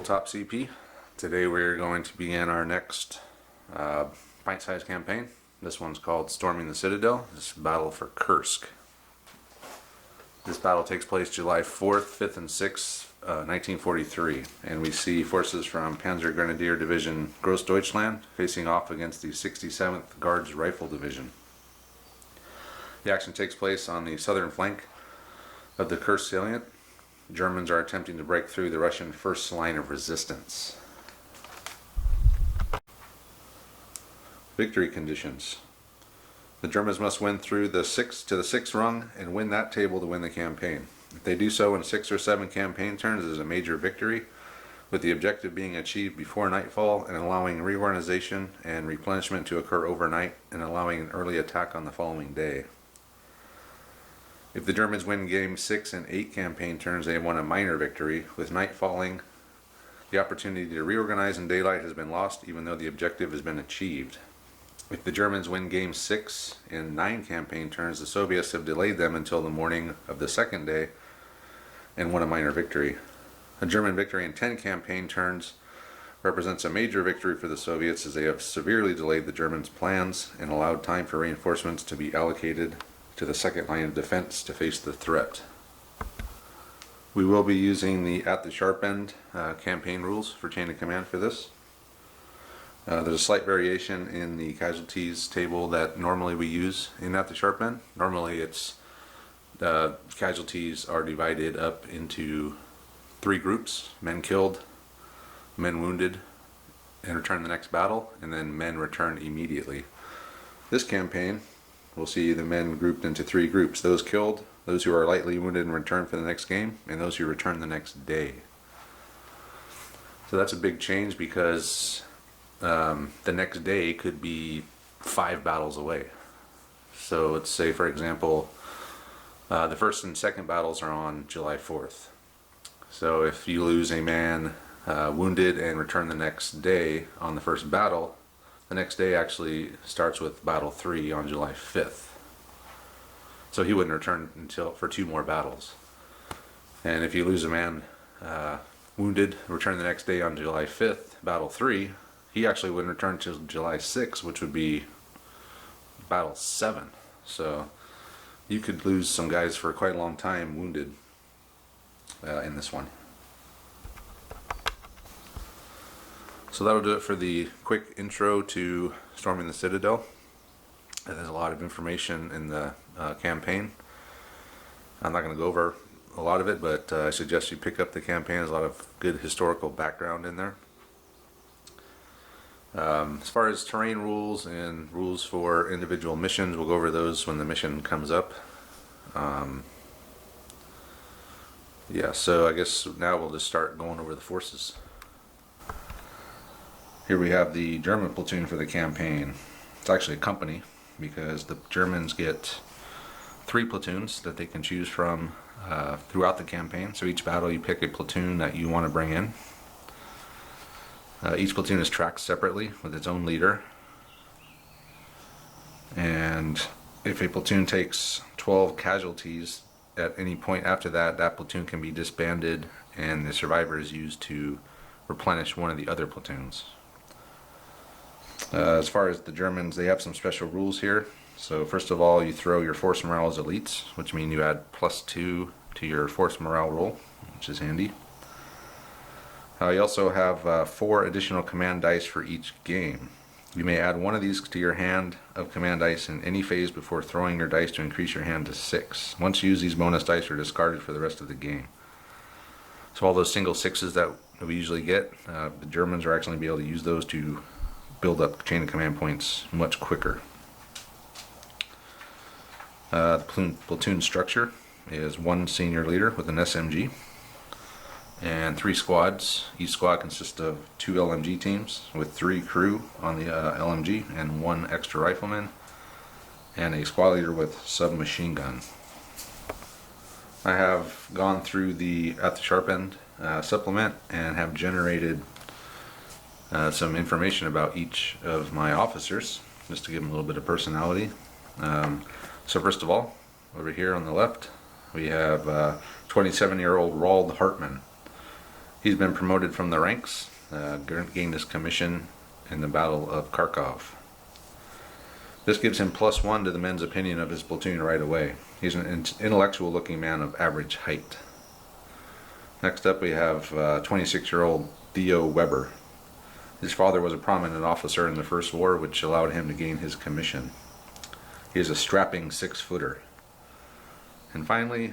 Tabletop CP. Today we're going to begin our next Pint Sized Campaign. This one's called Storming the Citadel. This is battle for Kursk. This battle takes place July 4th, 5th, and 6th, 1943, and we see forces from Panzergrenadier Division Großdeutschland facing off against the 67th Guards Rifle Division. The action takes place on the southern flank of the Kursk salient. The Germans are attempting to break through the Russian first line of resistance. Victory conditions. The Germans must win through the 6th rung and win that table to win the campaign. If they do so in 6 or 7 campaign turns, it is a major victory, with the objective being achieved before nightfall and allowing reorganization and replenishment to occur overnight and allowing an early attack on the following day. If the Germans win game 6 and 8 campaign turns, they have won a minor victory. With night falling, the opportunity to reorganize in daylight has been lost, even though the objective has been achieved. If the Germans win game 6 and 9 campaign turns, the Soviets have delayed them until the morning of the second day and won a minor victory. A German victory in 10 campaign turns represents a major victory for the Soviets, as they have severely delayed the Germans' plans and allowed time for reinforcements to be allocated to the second line of defense to face the threat. We will be using the at the sharp end campaign rules for chain of command for this. There's a slight variation in the casualties table that normally we use in at the sharp end. Normally it's casualties are divided up into 3 groups: men killed, men wounded and return the next battle, and then men return immediately. This campaign, we'll see the men grouped into 3 groups: those killed, those who are lightly wounded and return for the next game, and those who return the next day. So that's a big change, because the next day could be 5 battles away. So let's say, for example, the first and second battles are on July 4th. So if you lose a man wounded and return the next day on the first battle, the next day actually starts with battle 3 on July 5th. So he wouldn't return until for 2 more battles. And if you lose a man wounded, return the next day on July 5th, battle 3, he actually wouldn't return until July 6th, which would be battle 7. So you could lose some guys for quite a long time wounded in this one. So that'll do it for the quick intro to Storming the Citadel. There's a lot of information in the campaign. I'm not going to go over a lot of it, but I suggest you pick up the campaign. There's a lot of good historical background in there. As far as terrain rules and rules for individual missions, we'll go over those when the mission comes up. Yeah, so I guess now we'll just start going over the forces. Here we have the German platoon for the campaign. It's actually a company, because the Germans get 3 platoons that they can choose from throughout the campaign. So each battle you pick a platoon that you want to bring in. Each platoon is tracked separately with its own leader. And if a platoon takes 12 casualties at any point after that, that platoon can be disbanded and the survivor is used to replenish one of the other platoons. As far as the Germans, they have some special rules here. So first of all, you throw your force morale as elites, which means you add +2 to your force morale roll, which is handy. You also have 4 additional command dice for each game. You may add one of these to your hand of command dice in any phase before throwing your dice to increase your hand to 6. Once used, these bonus dice are discarded for the rest of the game. So all those single 6s that we usually get, the Germans are actually going to be able to use those to build up chain of command points much quicker. The platoon structure is 1 senior leader with an SMG and 3 squads. Each squad consists of 2 LMG teams with 3 crew on the LMG and 1 extra rifleman, and a squad leader with submachine gun. I have gone through the at the sharp end supplement and have generated some information about each of my officers, just to give them a little bit of personality. So first of all, over here on the left, we have 27-year-old Wrold Hartman. He's been promoted from the ranks, gained his commission in the Battle of Kharkov. This gives him +1 to the men's opinion of his platoon right away. He's an intellectual looking man of average height. Next up we have 26-year-old Theo Weber. His father was a prominent officer in the First War, which allowed him to gain his commission. He is a strapping 6-footer. And finally,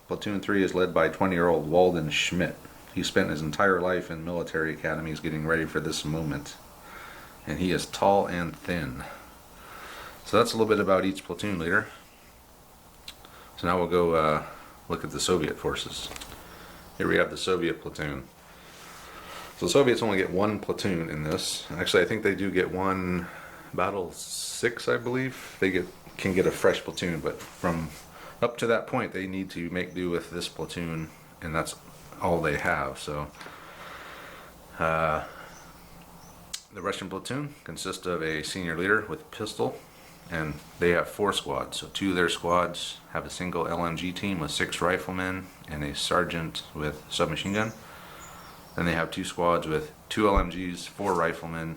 Platoon 3 is led by 20-year-old Walden Schmidt. He spent his entire life in military academies getting ready for this moment. And he is tall and thin. So that's a little bit about each platoon leader. So now we'll go look at the Soviet forces. Here we have the Soviet platoon. So the Soviets only get 1 platoon in this. Actually, I think they do get 1 Battle 6, I believe. They can get a fresh platoon, but from up to that point they need to make do with this platoon, and that's all they have. So the Russian platoon consists of a senior leader with a pistol, and they have 4 squads. So 2 of their squads have a single LMG team with 6 riflemen and a sergeant with submachine gun. Then they have 2 squads with 2 LMGs, 4 riflemen,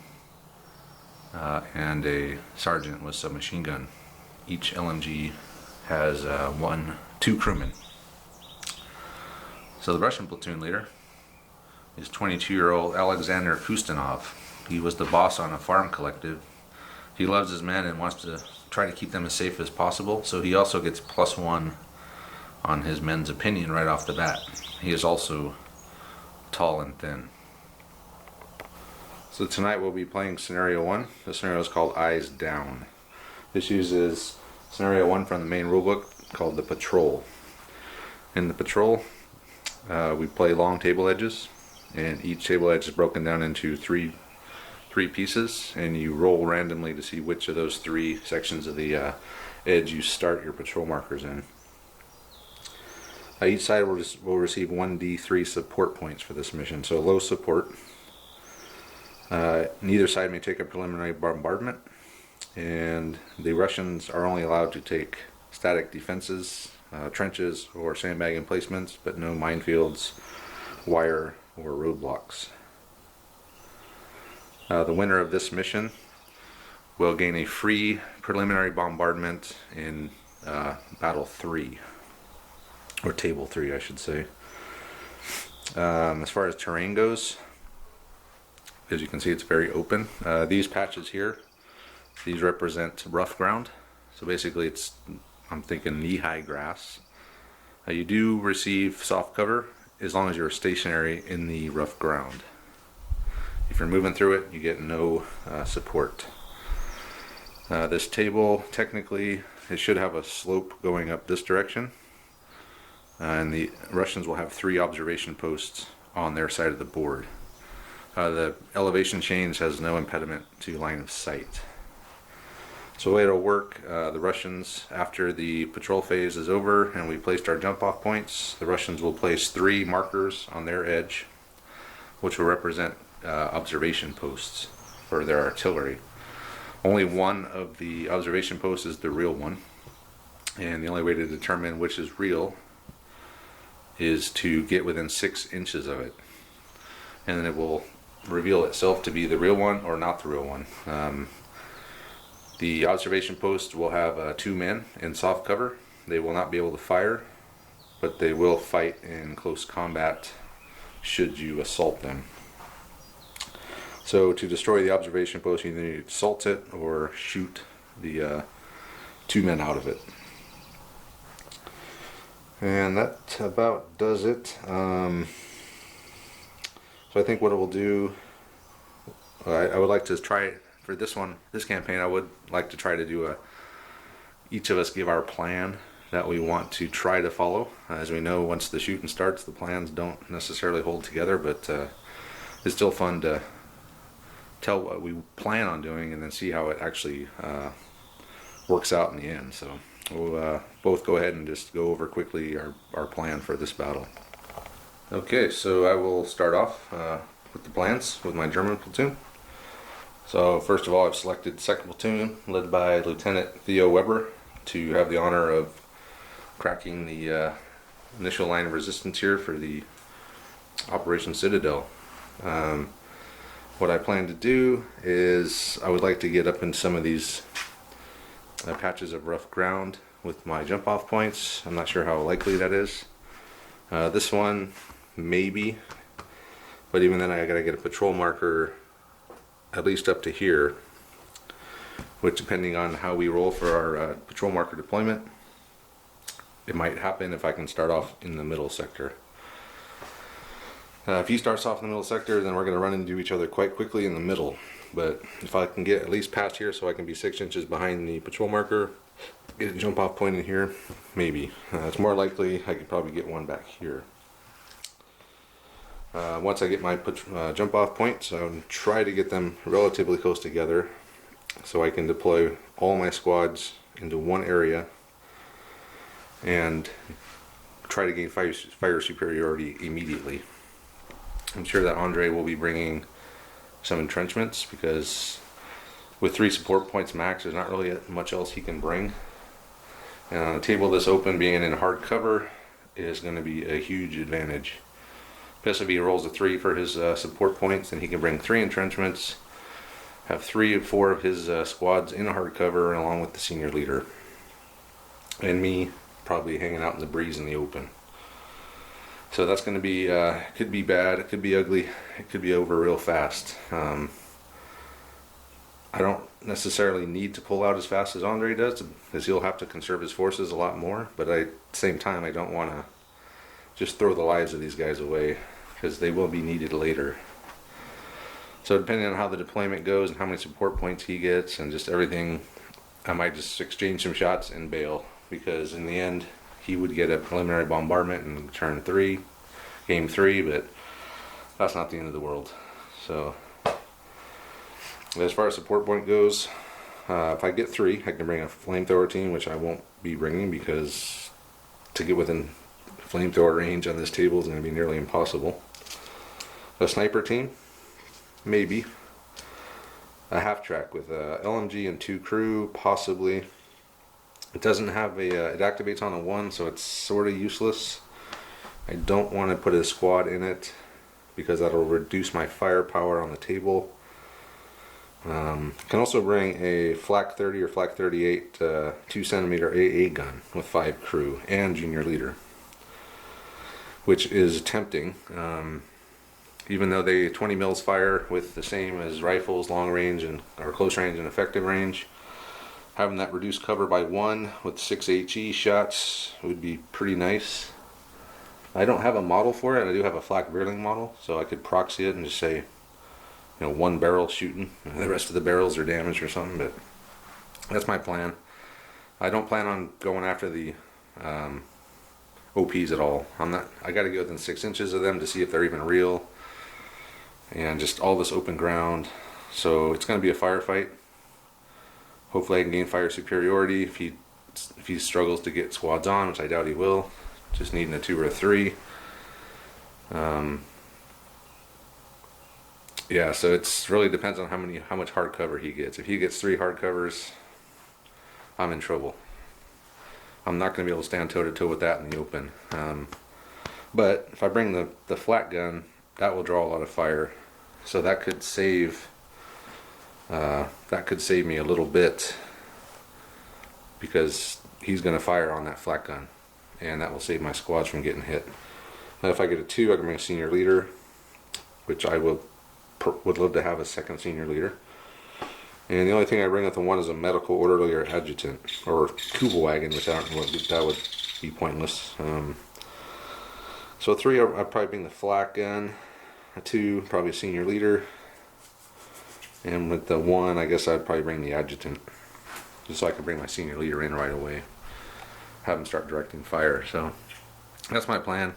and a sergeant with submachine gun. Each LMG has 2 crewmen. So the Russian platoon leader is 22-year-old Alexander Kustenov. He was the boss on a farm collective. He loves his men and wants to try to keep them as safe as possible, so he also gets +1 on his men's opinion right off the bat. He is also tall and thin. So tonight we'll be playing Scenario 1. The scenario is called Eyes Down. This uses Scenario 1 from the main rulebook called the Patrol. In the Patrol, we play long table edges, and each table edge is broken down into three pieces, and you roll randomly to see which of those 3 sections of the edge you start your patrol markers in. Each side will receive 1d3 support points for this mission, so low support. Neither side may take a preliminary bombardment, and the Russians are only allowed to take static defenses, trenches, or sandbag emplacements, but no minefields, wire, or roadblocks. The winner of this mission will gain a free preliminary bombardment in Battle 3. Or Table 3, I should say. As far as terrain goes, as you can see, it's very open. These patches here, these represent rough ground. So basically I'm thinking knee-high grass. You do receive soft cover as long as you're stationary in the rough ground. If you're moving through it, you get no support. This table, technically, it should have a slope going up this direction. And the Russians will have 3 observation posts on their side of the board. The elevation change has no impediment to line of sight. So the way it'll work, the Russians, after the patrol phase is over and we placed our jump off points, the Russians will place 3 markers on their edge, which will represent observation posts for their artillery. Only one of the observation posts is the real one, and the only way to determine which is real is to get within 6 inches of it, and then it will reveal itself to be the real one or not the real one. The observation post will have 2 men in soft cover. They will not be able to fire, but they will fight in close combat should you assault them. So to destroy the observation post, you either assault it or shoot the 2 men out of it. And that about does it. So I think what it will do, I would like to try for this campaign, I would like to try to do each of us give our plan that we want to try to follow. As we know, once the shooting starts, the plans don't necessarily hold together, but it's still fun to tell what we plan on doing and then see how it actually works out in the end. So we'll both go ahead and just go over quickly our plan for this battle. Okay, so I will start off with the plans with my German platoon. So first of all, I've selected 2nd Platoon, led by Lieutenant Theo Weber, to have the honor of cracking the initial line of resistance here for the Operation Citadel. What I plan to do is I would like to get up in some of these patches of rough ground with my jump off points. I'm not sure how likely that is. This one, maybe, but even then I gotta get a patrol marker at least up to here, which depending on how we roll for our patrol marker deployment, it might happen if I can start off in the middle sector. If he starts off in the middle sector, then we're going to run into each other quite quickly in the middle. But if I can get at least past here so I can be 6 inches behind the patrol marker, get a jump off point in here, maybe. It's more likely I could probably get one back here. Once I get my jump off points, I'll try to get them relatively close together so I can deploy all my squads into one area and try to gain fire superiority immediately. I'm sure that Andre will be bringing some entrenchments because with 3 support points max, there's not really much else he can bring. And on a table this open, being in hard cover is going to be a huge advantage. Plus, if he rolls a 3 for his support points, then he can bring 3 entrenchments, have 3 or 4 of his squads in hard cover, along with the senior leader, and me probably hanging out in the breeze in the open. So that's going to be, could be bad, it could be ugly, it could be over real fast. I don't necessarily need to pull out as fast as Andre does, because he'll have to conserve his forces a lot more, but at the same time I don't want to just throw the lives of these guys away, because they will be needed later. So depending on how the deployment goes and how many support points he gets and just everything, I might just exchange some shots and bail, because in the end he would get a preliminary bombardment in turn 3, game 3, but that's not the end of the world. So as far as support point goes, if I get 3, I can bring a flamethrower team, which I won't be bringing because to get within flamethrower range on this table is going to be nearly impossible. A sniper team, maybe. A half track with a LMG and 2 crew, possibly. It doesn't have a, it activates on a 1, so it's sort of useless. I don't want to put a squad in it because that'll reduce my firepower on the table. Can also bring a Flak 30 or Flak 38 2cm AA gun with 5 crew and junior leader, which is tempting. Even though they 20 mils fire with the same as rifles, long range and or close range and effective range, having that reduced cover by 1 with 6 HE shots would be pretty nice. I don't have a model for it. I do have a flak Veerling model, so I could proxy it and just say, 1 barrel shooting. The rest of the barrels are damaged or something, but that's my plan. I don't plan on going after the OPs at all. I got to go within 6 inches of them to see if they're even real, and just all this open ground. So it's going to be a firefight. Hopefully I can gain fire superiority if he struggles to get squads on, which I doubt he will. Just needing a 2 or a 3. Yeah, so it's really depends on how much hard cover he gets. If he gets 3 hard covers, I'm in trouble. I'm not going to be able to stand toe to toe with that in the open. But if I bring the flat gun, that will draw a lot of fire, so that could save me a little bit, because he's going to fire on that flat gun, and that will save my squads from getting hit. Now if I get a 2, I can bring a senior leader, which I would love to have a second senior leader. And the only thing I bring with the 1 is a medical orderly or adjutant, or Kubelwagen, which I don't know, that would be pointless. So 3, I'd probably bring the flak gun. A 2, probably a senior leader. And with the 1, I guess I'd probably bring the adjutant, just so I could bring my senior leader in right away. Have him start directing fire. So that's my plan.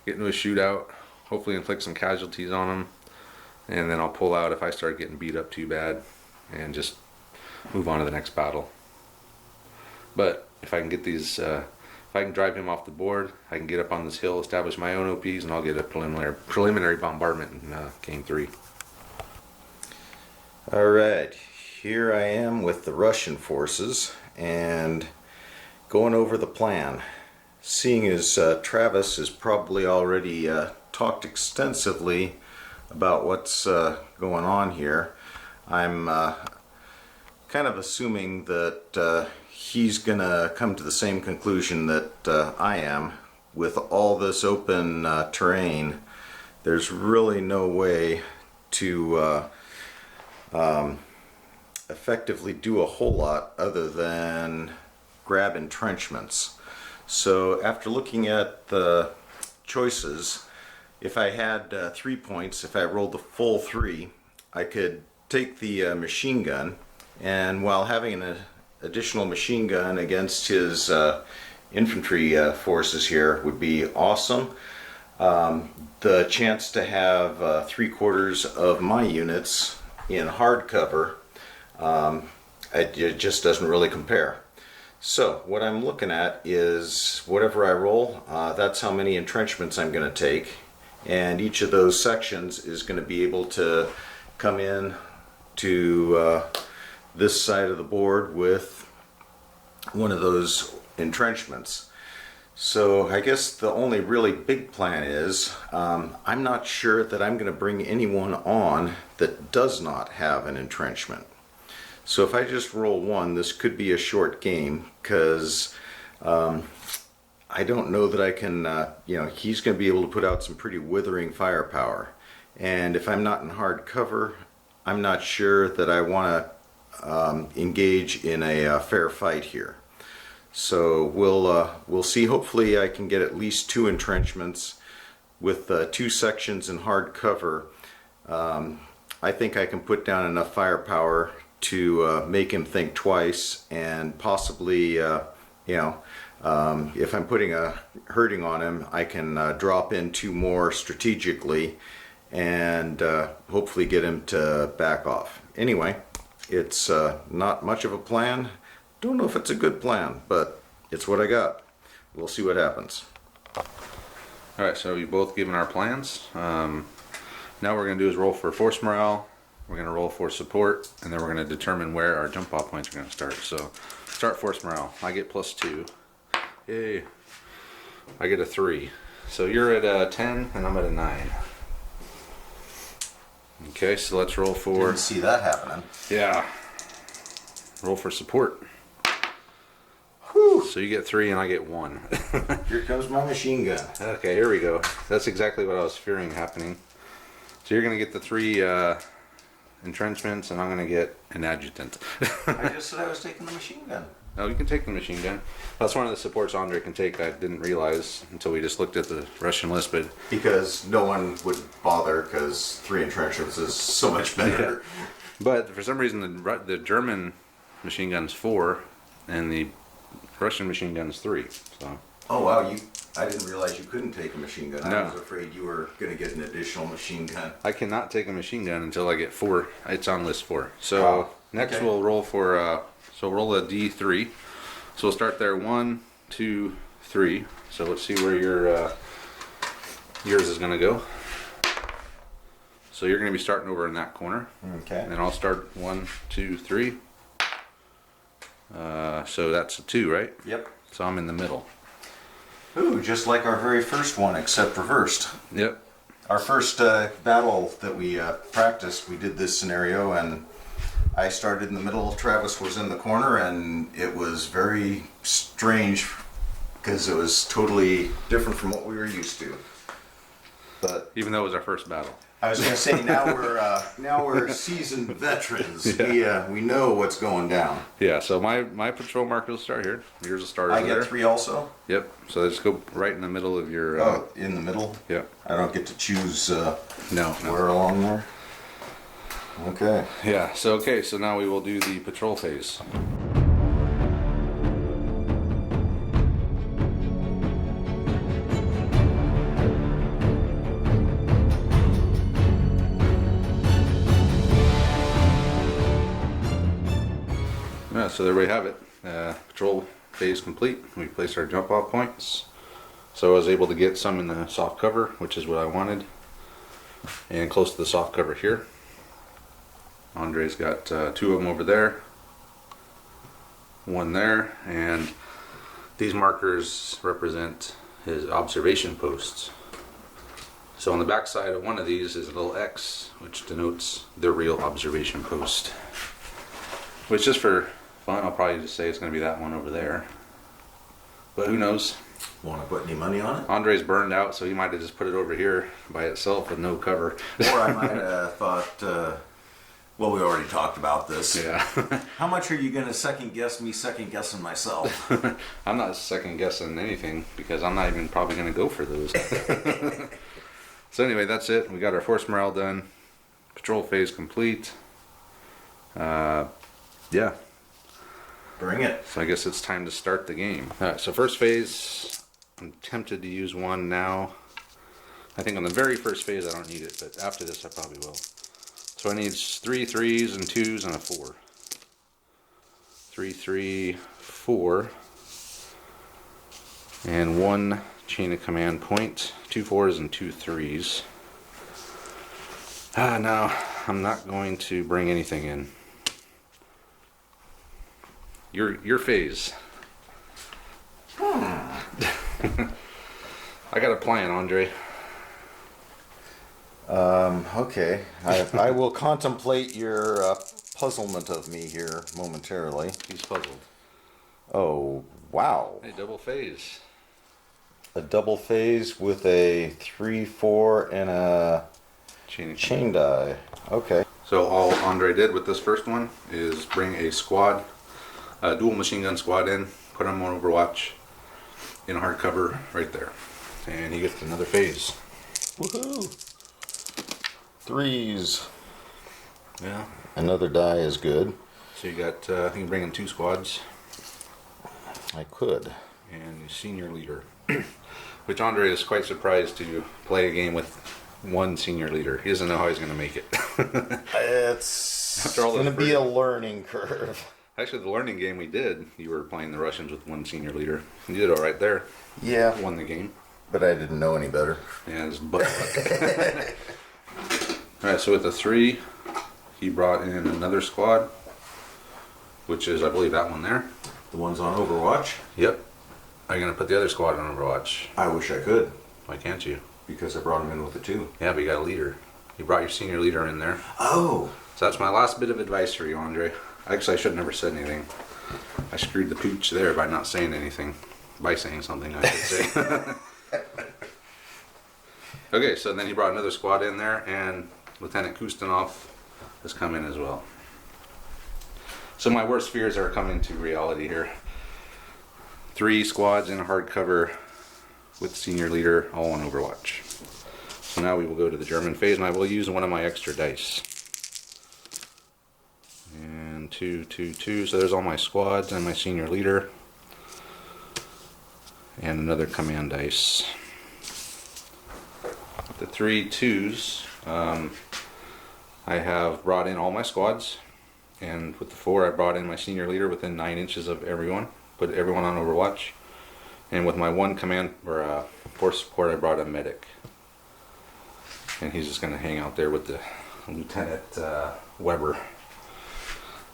Get into a shootout, hopefully inflict some casualties on him, and then I'll pull out if I start getting beat up too bad, and just move on to the next battle. But if I can get these, if I can drive him off the board, I can get up on this hill, establish my own OPs, and I'll get a preliminary bombardment in game 3. Alright, here I am with the Russian forces and going over the plan. Seeing as Travis is probably already talked extensively about what's going on here. I'm kind of assuming that he's gonna come to the same conclusion that I am. With all this open terrain, there's really no way to effectively do a whole lot other than grab entrenchments. So after looking at the choices, if I had 3 points, if I rolled the full 3, I could take the machine gun, and while having an additional machine gun against his infantry forces here would be awesome. The chance to have 3/4 of my units in hard cover, it just doesn't really compare. So what I'm looking at is whatever I roll, that's how many entrenchments I'm going to take, and each of those sections is going to be able to come in to this side of the board with one of those entrenchments. So I guess the only really big plan is I'm not sure that I'm going to bring anyone on that does not have an entrenchment. So if I just roll 1, this could be a short game, because I don't know that I can, he's going to be able to put out some pretty withering firepower. And if I'm not in hard cover, I'm not sure that I want to engage in a fair fight here. So we'll see. Hopefully I can get at least 2 entrenchments with 2 sections in hard cover. I think I can put down enough firepower to make him think twice, and possibly, if I'm putting a hurting on him, I can drop in 2 more strategically and hopefully get him to back off. Anyway, it's not much of a plan. Don't know if it's a good plan, but it's what I got. We'll see what happens. Alright, so you both given our plans. Now what we're going to do is roll for force morale, we're going to roll for support, and then we're going to determine where our jump off points are going to start. So start force morale. I get +2. Yay. I get a 3. So you're at a 10 and I'm at a 9. Okay, so let's roll for... Didn't see that happening. Yeah. Roll for support. Whew. So you get 3 and I get 1. Here comes my machine gun. Okay, here we go. That's exactly what I was fearing happening. So you're going to get the 3 entrenchments, and I'm going to get an adjutant. I just said I was taking the machine gun. Oh, you can take the machine gun. That's one of the supports Andre can take. I didn't realize until we just looked at the Russian list, but... Because no one would bother, because 3 entrenchments is so much better. Yeah. But for some reason the German machine gun's 4 and the Russian machine gun's 3. So. Oh wow, I didn't realize you couldn't take a machine gun. No. I was afraid you were going to get an additional machine gun. I cannot take a machine gun until I get 4. It's on list 4. So Wow. next Okay. we'll roll for roll a D3. So we'll start there. 1, 2, 3. So let's see where yours is going to go. So you're going to be starting over in that corner. Okay. And then I'll start 1, 2, 3. So that's a 2, right? Yep. So I'm in the middle. Ooh, just like our very first one, except reversed. Yep. Our first battle that we practiced, we did this scenario, and I started in the middle, Travis was in the corner, and it was very strange because it was totally different from what we were used to. But Even though it was our first battle. I was going to say, now we're seasoned veterans. Yeah. We know what's going down. Yeah, so my patrol marker will start here. Yours will start I over get there. 3 also. Yep. So just go right in the middle of your. Oh, in the middle. Yep. I don't get to choose No. where along there. Okay. Yeah. So so now we will do the patrol phase. Yeah, so there we have it. Patrol phase complete. We placed our jump off points. So I was able to get some in the soft cover, which is what I wanted. And close to the soft cover here. Andre's got 2 of them over there. 1 there. And these markers represent his observation posts. So on the back side of one of these is a little X, which denotes the real observation post. Which, just for fun, I'll probably just say it's going to be that one over there. But who knows? Want to put any money on it? Andre's burned out, so he might have just put it over here by itself with no cover. Or I might have thought, well, we already talked about this. Yeah. How much are you going to second guess me second guessing myself? I'm not second guessing anything because I'm not even probably going to go for those. So anyway, that's it. We got our force morale done. Patrol phase complete. Yeah. Bring it. So I guess it's time to start the game. Alright, so first phase, I'm tempted to use one now. I think on the very first phase I don't need it, but after this I probably will. So I need 3 3s and 2s and a 4. 3 3 4 and 1 chain of command point, 2 4s and 2 3s. Now I'm not going to bring anything in. Your phase. I got a plan, Andre. Okay. I will contemplate your puzzlement of me here momentarily. He's puzzled. Oh, wow. Hey, double phase. A double phase with a 3 4 and a chain die. Okay. So all Andre did with this first one is bring a squad, a dual machine gun squad in, put him on Overwatch in hardcover right there. And he gets another phase. Woohoo! 3s. Yeah. Another die is good. So you got, you can bring in 2 squads. I could. And your senior leader. Which Andre is quite surprised to play a game with one senior leader. He doesn't know how he's going to make it. It's going to be a learning curve. Actually, the learning game we did, you were playing the Russians with one senior leader. You did all right there. Yeah. Won the game. But I didn't know any better. Yeah, it's butt. Alright, so with the 3, he brought in another squad, which is, I believe, that one there. The one's on Overwatch? Yep. Are you going to put the other squad on Overwatch? I wish I could. Why can't you? Because I brought him in with the 2. Yeah, but you got a leader. You brought your senior leader in there. Oh! So that's my last bit of advice for you, Andre. Actually, I should have never said anything. I screwed the pooch there by not saying anything. By saying something, I should say. Okay, so then he brought another squad in there, and Lieutenant Kustenov has come in as well. So my worst fears are coming to reality here. 3 squads in a hardcover with senior leader, all on Overwatch. So now we will go to the German phase, and I will use one of my extra dice. And 2, 2, 2. So there's all my squads and my senior leader. And another command dice. With the 3 2s, I have brought in all my squads. And with the 4, I brought in my senior leader within 9 inches of everyone. Put everyone on Overwatch. And with my 1 command or force support, I brought a medic. And he's just going to hang out there with the Lieutenant Weber.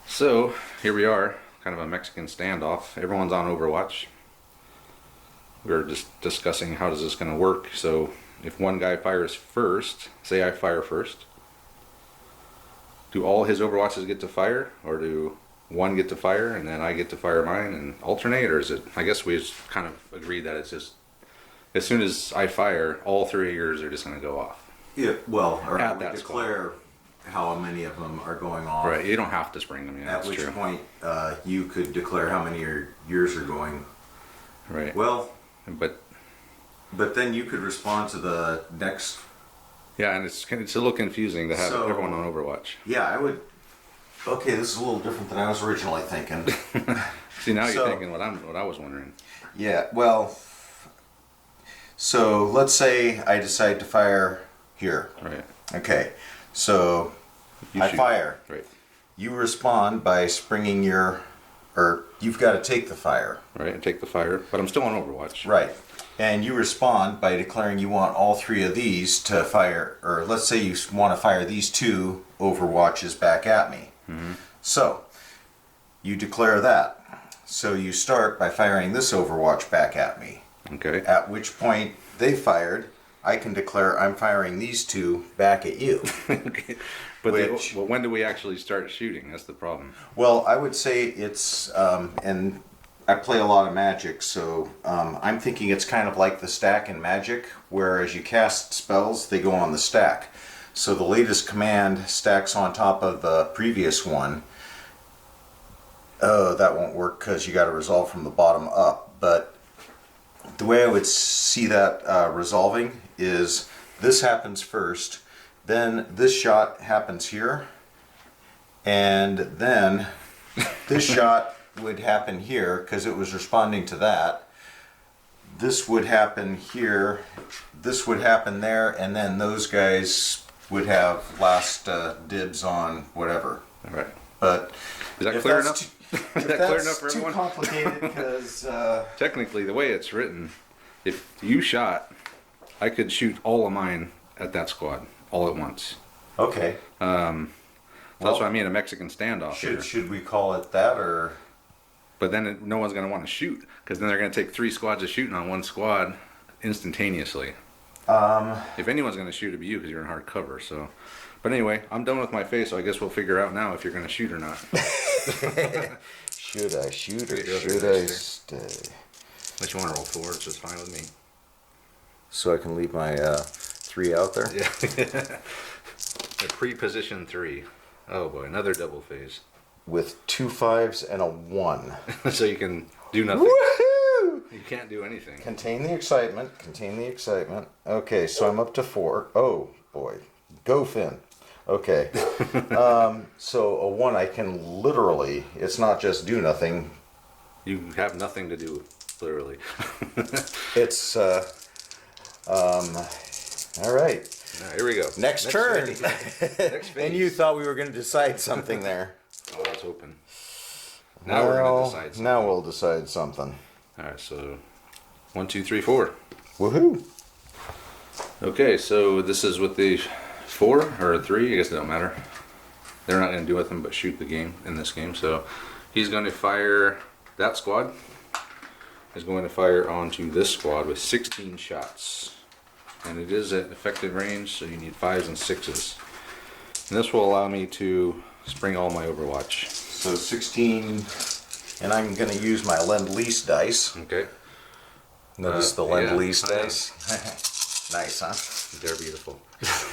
So here we are, kind of a Mexican standoff. Everyone's on Overwatch. We're just discussing how is this going to work. So if one guy fires first, say I fire first, do all his Overwatches get to fire, or do one get to fire and then I get to fire mine and alternate, or is it? I guess we just kind of agreed that it's just as soon as I fire, all 3 of yours are just going to go off. Yeah, well, or At we that declare how many of them are going off. Right, you don't have to spring them. Yeah, At which point you could declare how many of yours are going. Right. Well, but then you could respond to the next. Yeah, and it's a little confusing to have So- everyone on Overwatch. Yeah, I would. Okay, this is a little different than I was originally thinking. See, now So- you're thinking what I was wondering. Yeah, well, so let's say I decide to fire here. Right. Okay, so You I shoot. fire. Right. You respond by springing or you've got to take the fire. Right, and take the fire, but I'm still on Overwatch. Right. And you respond by declaring you want all 3 of these to fire, or let's say you want to fire these 2 Overwatches back at me. Mm-hmm. So, you declare that. So you start by firing this Overwatch back at me. Okay. At which point they fired, I can declare I'm firing these two back at you. Okay. But Which- well, when do we actually start shooting? That's the problem. Well, I would say it's, and I play a lot of Magic, so I'm thinking it's kind of like the stack in Magic, where as you cast spells, they go on the stack. So the latest command stacks on top of the previous one. Oh, that won't work because you got to resolve from the bottom up. But the way I would see that resolving is this happens first, then this shot happens here, and then this shot would happen here because it was responding to that. This would happen here, this would happen there, and then those guys would have last dibs on whatever. All right. But Is that if clear that's enough? too- Is if that clear that's enough for too everyone? complicated because Technically, the way it's written, if you shot, I could shoot all of mine at that squad all at once. okay. That's what I mean, a Mexican standoff here. Should we call it that or? But then no one's going to want to shoot because then they're going to take 3 squads of shooting on one squad instantaneously. If anyone's going to shoot, it'd be you because you're in hard cover. So, but anyway, I'm done with my face, so I guess we'll figure out now if you're going to shoot or not. Should I shoot or Get the other should I dice stay? Unless you want to roll 4, it's just fine with me. So I can leave my 3 out there? Yeah. A pre-position 3. Oh boy, another double phase. With 2 5s and a 1. So you can do nothing. Woohoo! You can't do anything. Contain the excitement. Contain the excitement. Okay, so I'm up to 4. Oh boy. Go Finn. Okay. So a 1 I can literally, it's not just do nothing. You have nothing to do, literally. It's, all right. Here we go. Next turn. phase. Next phase. And you thought we were going to decide something there. Oh, I was hoping. Now we're going to decide something. Now we'll decide something. Alright, so 1, 2, 3, 4. Woohoo! Okay, so this is with the 4 or 3, I guess it don't matter. They're not going to do nothing but shoot the game in this game. So he's going to fire, that squad is going to fire onto this squad with 16 shots. And it is at effective range, so you need 5s and 6s. And this will allow me to spring all my Overwatch. So 16, and I'm going to use my Lend-Lease dice. Okay, Notice the yeah. Lend-Lease dice. Nice, huh? they're beautiful.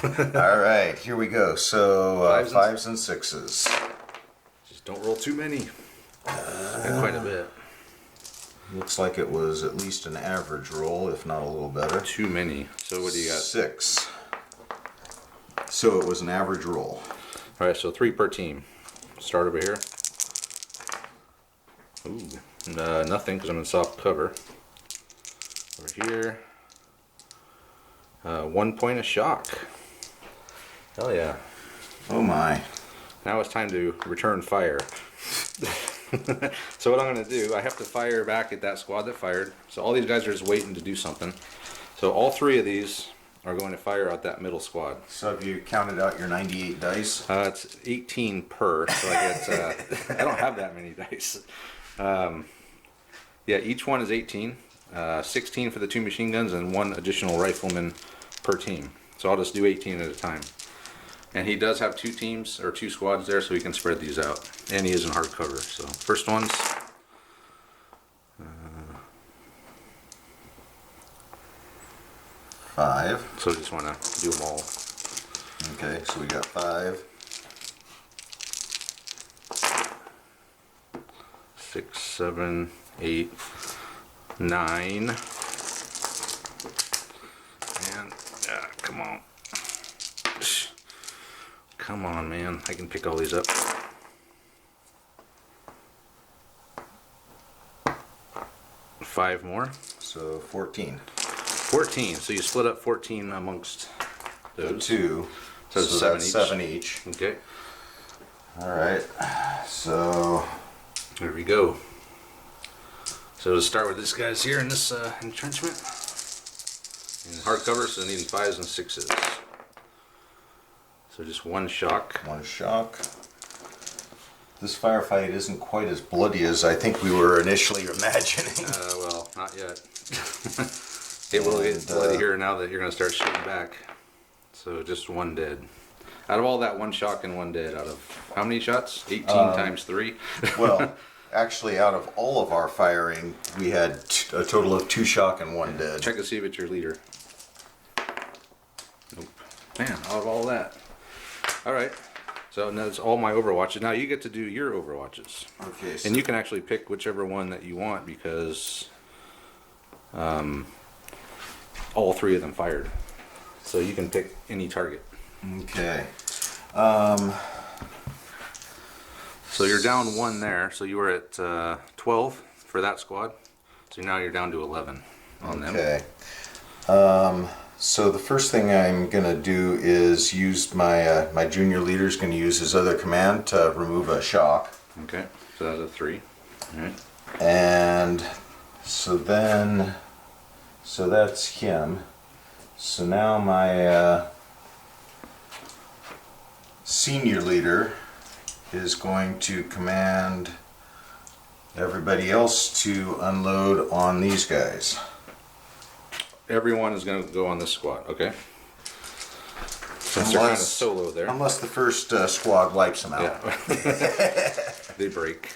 All right, here we go. So 5s 5s and 6s. Just don't roll too many. Got quite a bit. Looks like it was at least an average roll, if not a little better. Too many. So what do you got? 6. So it was an average roll. Alright, so 3 per team. Start over here. Ooh, nothing because I'm in soft cover. Over here. 1 point of shock. Hell yeah. Oh my. Now it's time to return fire. So what I'm going to do, I have to fire back at that squad that fired. So all these guys are just waiting to do something. So all 3 of these are going to fire out that middle squad. So have you counted out your 98 dice? It's 18 per, so I get, I don't have that many dice. Yeah, each one is 18. 16 for the 2 machine guns and 1 additional rifleman per team. So I'll just do 18 at a time. And he does have 2 teams, or 2 squads there, so he can spread these out. And he is in hard cover, so first one's... 5. So I just want to do them all. Okay, so we got 5. 6, 7, 8, 9. And, come on. Come on, man. I can pick all these up. Five more. So 14. 14. So you split up 14 amongst The those. 2. So it's 7 that's each. 7 each. Okay. All right. So There we go. So to start with this guy's here in this entrenchment. In hardcover, so needing 5s and 6s. So just 1 shock. 1 shock. This firefight isn't quite as bloody as I think we were initially imagining. Well, not yet. It will And, get bloody here now that you're going to start shooting back. So just one dead. Out of all that, one shock and one dead. Out of how many shots? 18 times 3? Well, actually, out of all of our firing, we had a total of 2 shock and 1 dead. Check to see if it's your leader. Nope. Man, out of all that. Alright. So that's all my overwatches. Now you get to do your overwatches. Okay. So And you can actually pick whichever one that you want because all 3 of them fired. So you can pick any target. okay. So you're down 1 there. So you were at 12 for that squad. So now you're down to 11 on them. Okay. So the first thing I'm gonna do is use my my junior leader's gonna use his other command to remove a shock, Okay. So that's a 3. All right. and so that's him. So now my senior leader is going to command everybody else to unload on these guys. Everyone is going to go on this squad. Okay. Since they're kind of solo there. Unless the first squad wipes them out. Yeah. They break.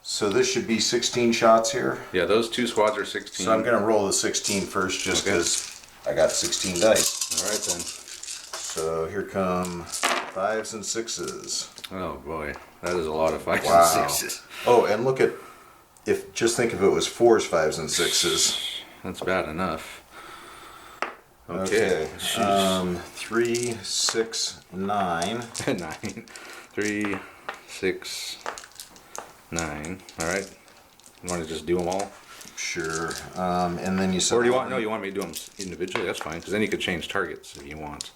So this should be 16 shots here. Yeah, those 2 squads are 16. So I'm going to roll the 16 first just because I got 16 dice. All right then. So here come 5s and 6s. Oh boy, that is a lot of 5s Wow. and 6s. Oh, and look at, just think if it was 4s, 5s, and 6s. That's bad enough. Okay. 3, 6, 9. 9. 3, 6, 9. All right. You want to just do them all? Sure. And then you said. Or do you want? No, you want me to do them individually? That's fine, because then you could change targets if you want.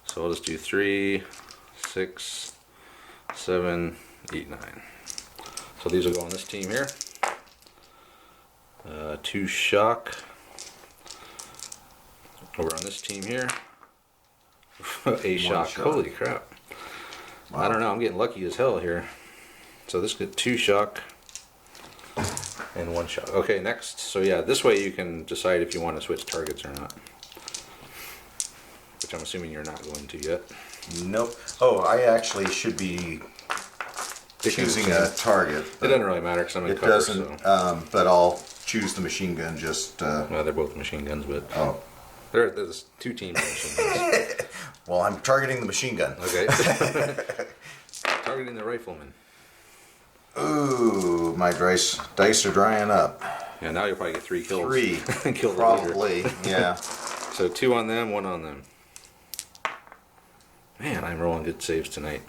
So I'll just do 3, 6, 7, 8, 9. So these will go on this team here. 2 shock. Over on this team here. A shock. shock. Holy crap. Wow. I don't know. I'm getting lucky as hell here. So this get 2 shock and 1 shock. Okay, next. So yeah, this way you can decide if you want to switch targets or not. Which I'm assuming you're not going to yet. Nope. Oh, I actually should be choosing a target. It doesn't really matter because I'm in It cover. doesn't, So. but I'll choose the machine gun just. Well, they're both machine guns, but Oh, there's 2 teams of machine guns. well, I'm targeting the machine gun. Okay. Targeting the rifleman. Ooh, my dice are drying up. Yeah, now you'll probably get 3 kills. 3, Kill the leader. probably. Yeah. So 2 on them, 1 on them. Man, I'm rolling good saves tonight.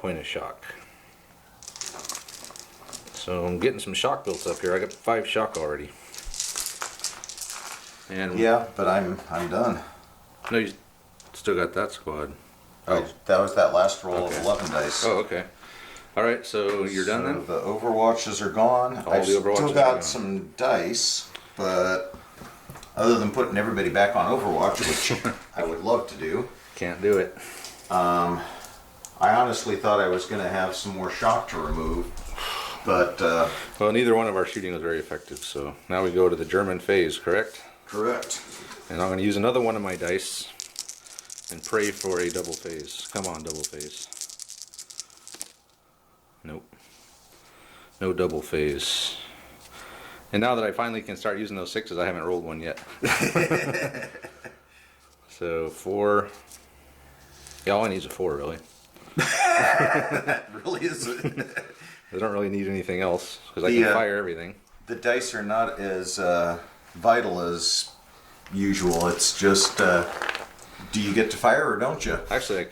Point of shock. So I'm getting some shock built up here. I got 5 shock already. And Yeah, but I'm done. no, you still got that squad. Oh, that was that last roll Okay. of 11 dice. Oh, okay. All right, so you're done then. The overwatches are gone. All I've the overwatches still are got gone. some dice, but other than putting everybody back on Overwatch, which I would love to do, Can't do it. I honestly thought I was going to have some more shock to remove, but Well, neither one of our shooting was very effective. So now we go to the German phase, correct? correct. And I'm going to use another one of my dice and pray for a double phase. Come on, double phase. Nope. No double phase. And now that I finally can start using those 6s, I haven't rolled one yet. So 4. Yeah, all I need is a 4, really. That really is. I don't really need anything else because I The, can fire everything. The dice are not as vital as usual. It's just, do you get to fire or don't you? Actually,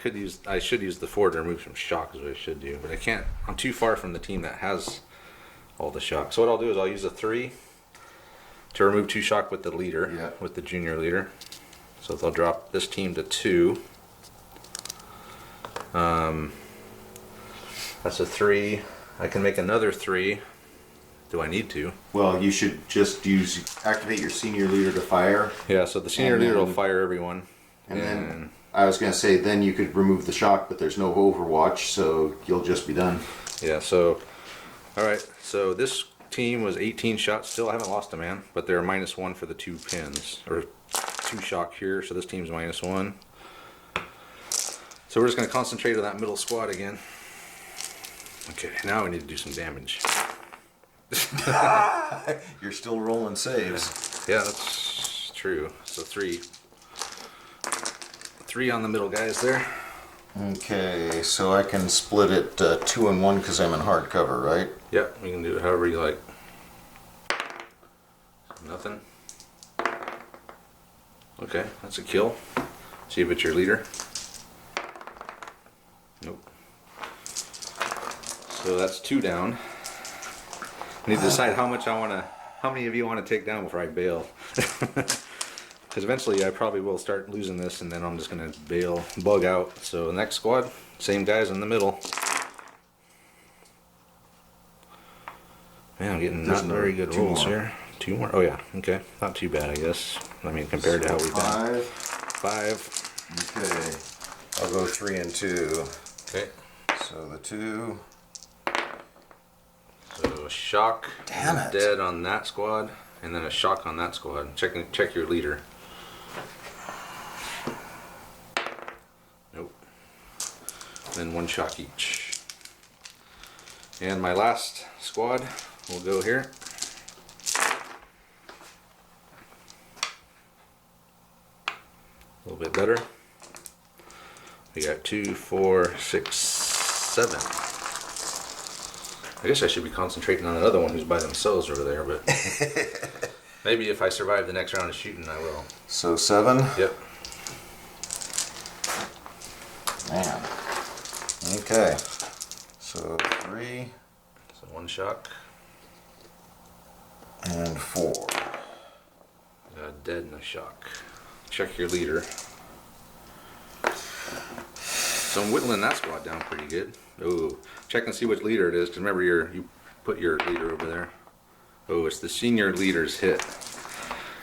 I should use the 4 to remove some shock is what I should do, but I can't. I'm too far from the team that has all the shock. So what I'll do is I'll use a 3 to remove 2 shock with the leader, Yeah. with the junior leader. So they'll drop this team to 2. That's a 3. I can make another 3. Do I need to? Well, you should just activate your senior leader to fire. Yeah, so the senior And leader will then- fire everyone. And then I was going to say, then you could remove the shock, but there's no Overwatch, so you'll just be done. Yeah, so, alright, so this team was 18 shots still. I haven't lost a man, but they're -1 for the 2 pins, or 2 shock here, so this team's -1. So we're just going to concentrate on that middle squad again. Okay, now we need to do some damage. You're still rolling saves. Yeah, that's true. So 3. 3 on the middle guys there. Okay, so I can split it 2 and 1 because I'm in hardcover, right? Yeah, we can do it however you like. Nothing. Okay, that's a kill. See if it's your leader. Nope. So that's 2 down. I need to decide how many of you want to take down before I bail. Because eventually I probably will start losing this, and then I'm just going to bail, bug out. So next squad, same guys in the middle. Man, I'm getting not very good rolls here. 2 more? Oh yeah, okay. Not too bad, I guess. I mean, compared to how we've done. 5. Okay. I'll go 3 and 2. Okay. So the 2. So a shock. Damn it. Dead on that squad, and then a shock on that squad. Check your leader. Nope. Then 1 shock each. And my last squad will go here. A little bit better. We got 2, 4, 6, 7. I guess I should be concentrating on another one who's by themselves over there, but maybe if I survive the next round of shooting, I will. So 7? Yep. Man. Okay. So 3 So 1 shock. and 4. Got a dead and a shock. Check your leader. So I'm whittling that squad down pretty good. Oh, check and see which leader it is. Cause remember, you put your leader over there. Oh, it's the senior leader's hit.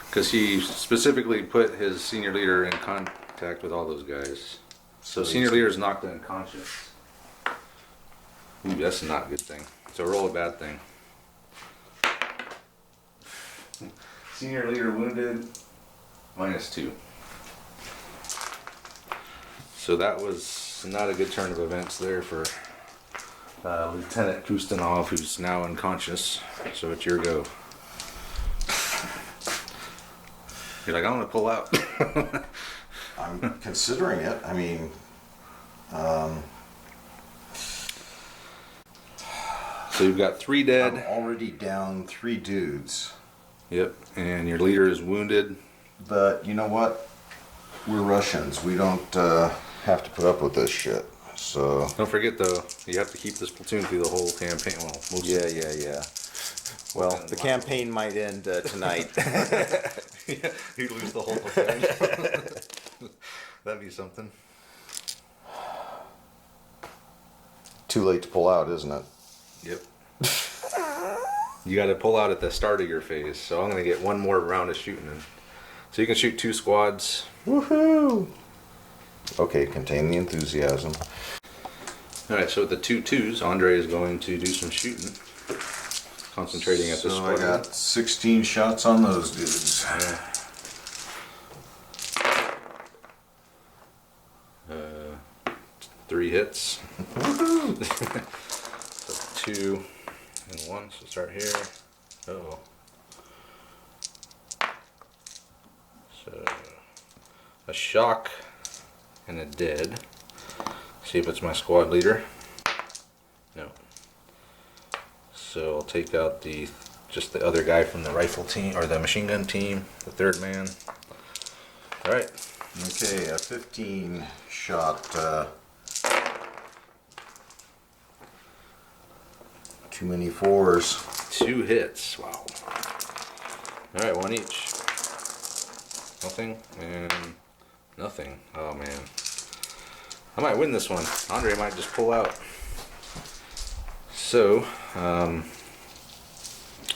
Because he specifically put his senior leader in contact with all those guys. So senior leader's knocked unconscious. Ooh, that's not a good thing. So roll a bad thing. Senior leader wounded, -2. So that was not a good turn of events there for Lieutenant Kustenov, who's now unconscious. So it's your go. You're like, I'm gonna pull out. I'm considering it. I mean, So you've got 3 I'm dead. already down 3 dudes. Yep, and your leader is wounded. But you know what? We're Russians. We don't have to put up with this shit. So Don't forget though, you have to keep this platoon through the whole campaign. Well, most yeah. Well, the campaign might end tonight. yeah, you'd lose the whole platoon. That'd be something. Too late to pull out, isn't it? Yep. You got to pull out at the start of your phase, so I'm going to get 1 more round of shooting. So you can shoot 2 squads. Woohoo! Okay, contain the enthusiasm. Alright, so with the 2 2s, Andre is going to do some shooting. Concentrating at the So squad. I got 16 shots on those dudes. Yeah. 3 hits. So 2 and 1, so start here. Uh-oh. So a shock and a dead. See if it's my squad leader. No. So I'll take out just the other guy from the rifle team or the machine gun team, the 3rd man. All right. Okay, a 15 shot. Too many 4s. 2 hits. Wow. All right, 1 each. Nothing and nothing. Oh man. I might win this one. Andre might just pull out. So,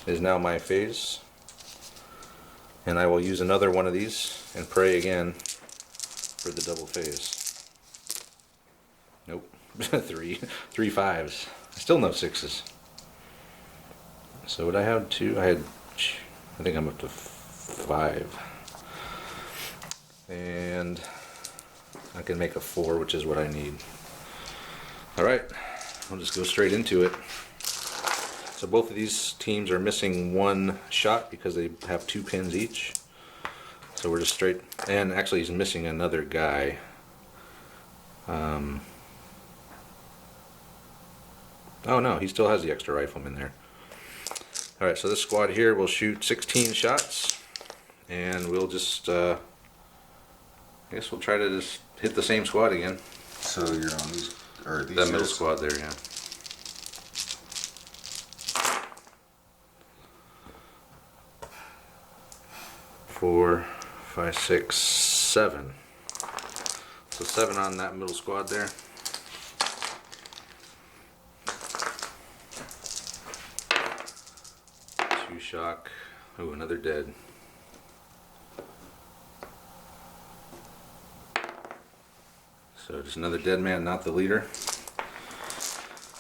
is now my phase. And I will use another one of these and pray again for the double phase. Nope. 3 5s. Still no 6s. So what I had two, I think I'm up to 5. And I can make a 4, which is what I need. Alright, I'll just go straight into it. So both of these teams are missing 1 shot because they have 2 pins each. So we're just straight, and actually he's missing another guy. Oh no, he still has the extra rifleman there. Alright, so this squad here will shoot 16 shots, and we'll just, I guess we'll try to just hit the same squad again. So you're on these, or these That middle guys? squad there, yeah. Four, 5, 6, 7. So 7 on that middle squad there. Two shock. Oh, another dead. So just another dead man, not the leader.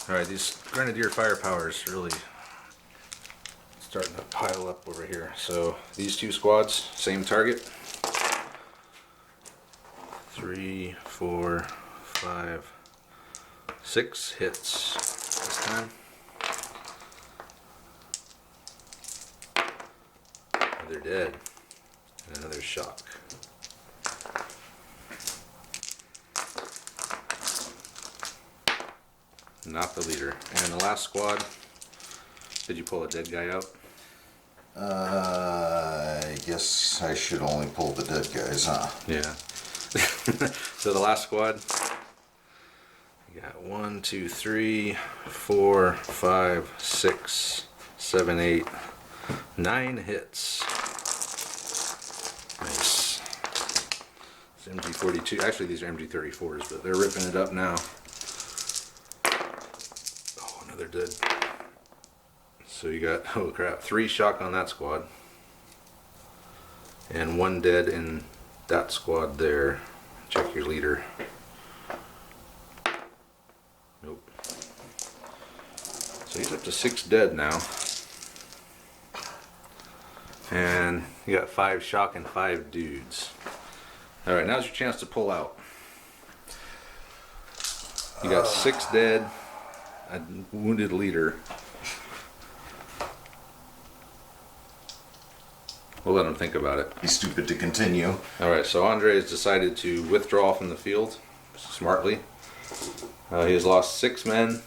Alright, these Grenadier firepower is really starting to pile up over here. So these 2 squads, same target. 3, 4, 5, 6 hits this time. Another dead. And another shock. Not the leader. And the last squad, did you pull a dead guy out? I guess I should only pull the dead guys, huh? Yeah. So the last squad, you got 1, 2, 3, 4, 5, 6, 7, 8, 9 hits. Nice. It's MG42. Actually, these are MG34s, but they're ripping it up now. Oh, another dead. So you got, oh crap, 3 shock on that squad. And 1 dead in that squad there. Check your leader. Nope. So he's up to 6 dead now. And you got 5 shock and 5 dudes. Alright, now's your chance to pull out. You got 6 dead, a wounded leader. We'll let him think about it. Be stupid to continue. Alright, so Andre has decided to withdraw from the field smartly. He has lost 6 men.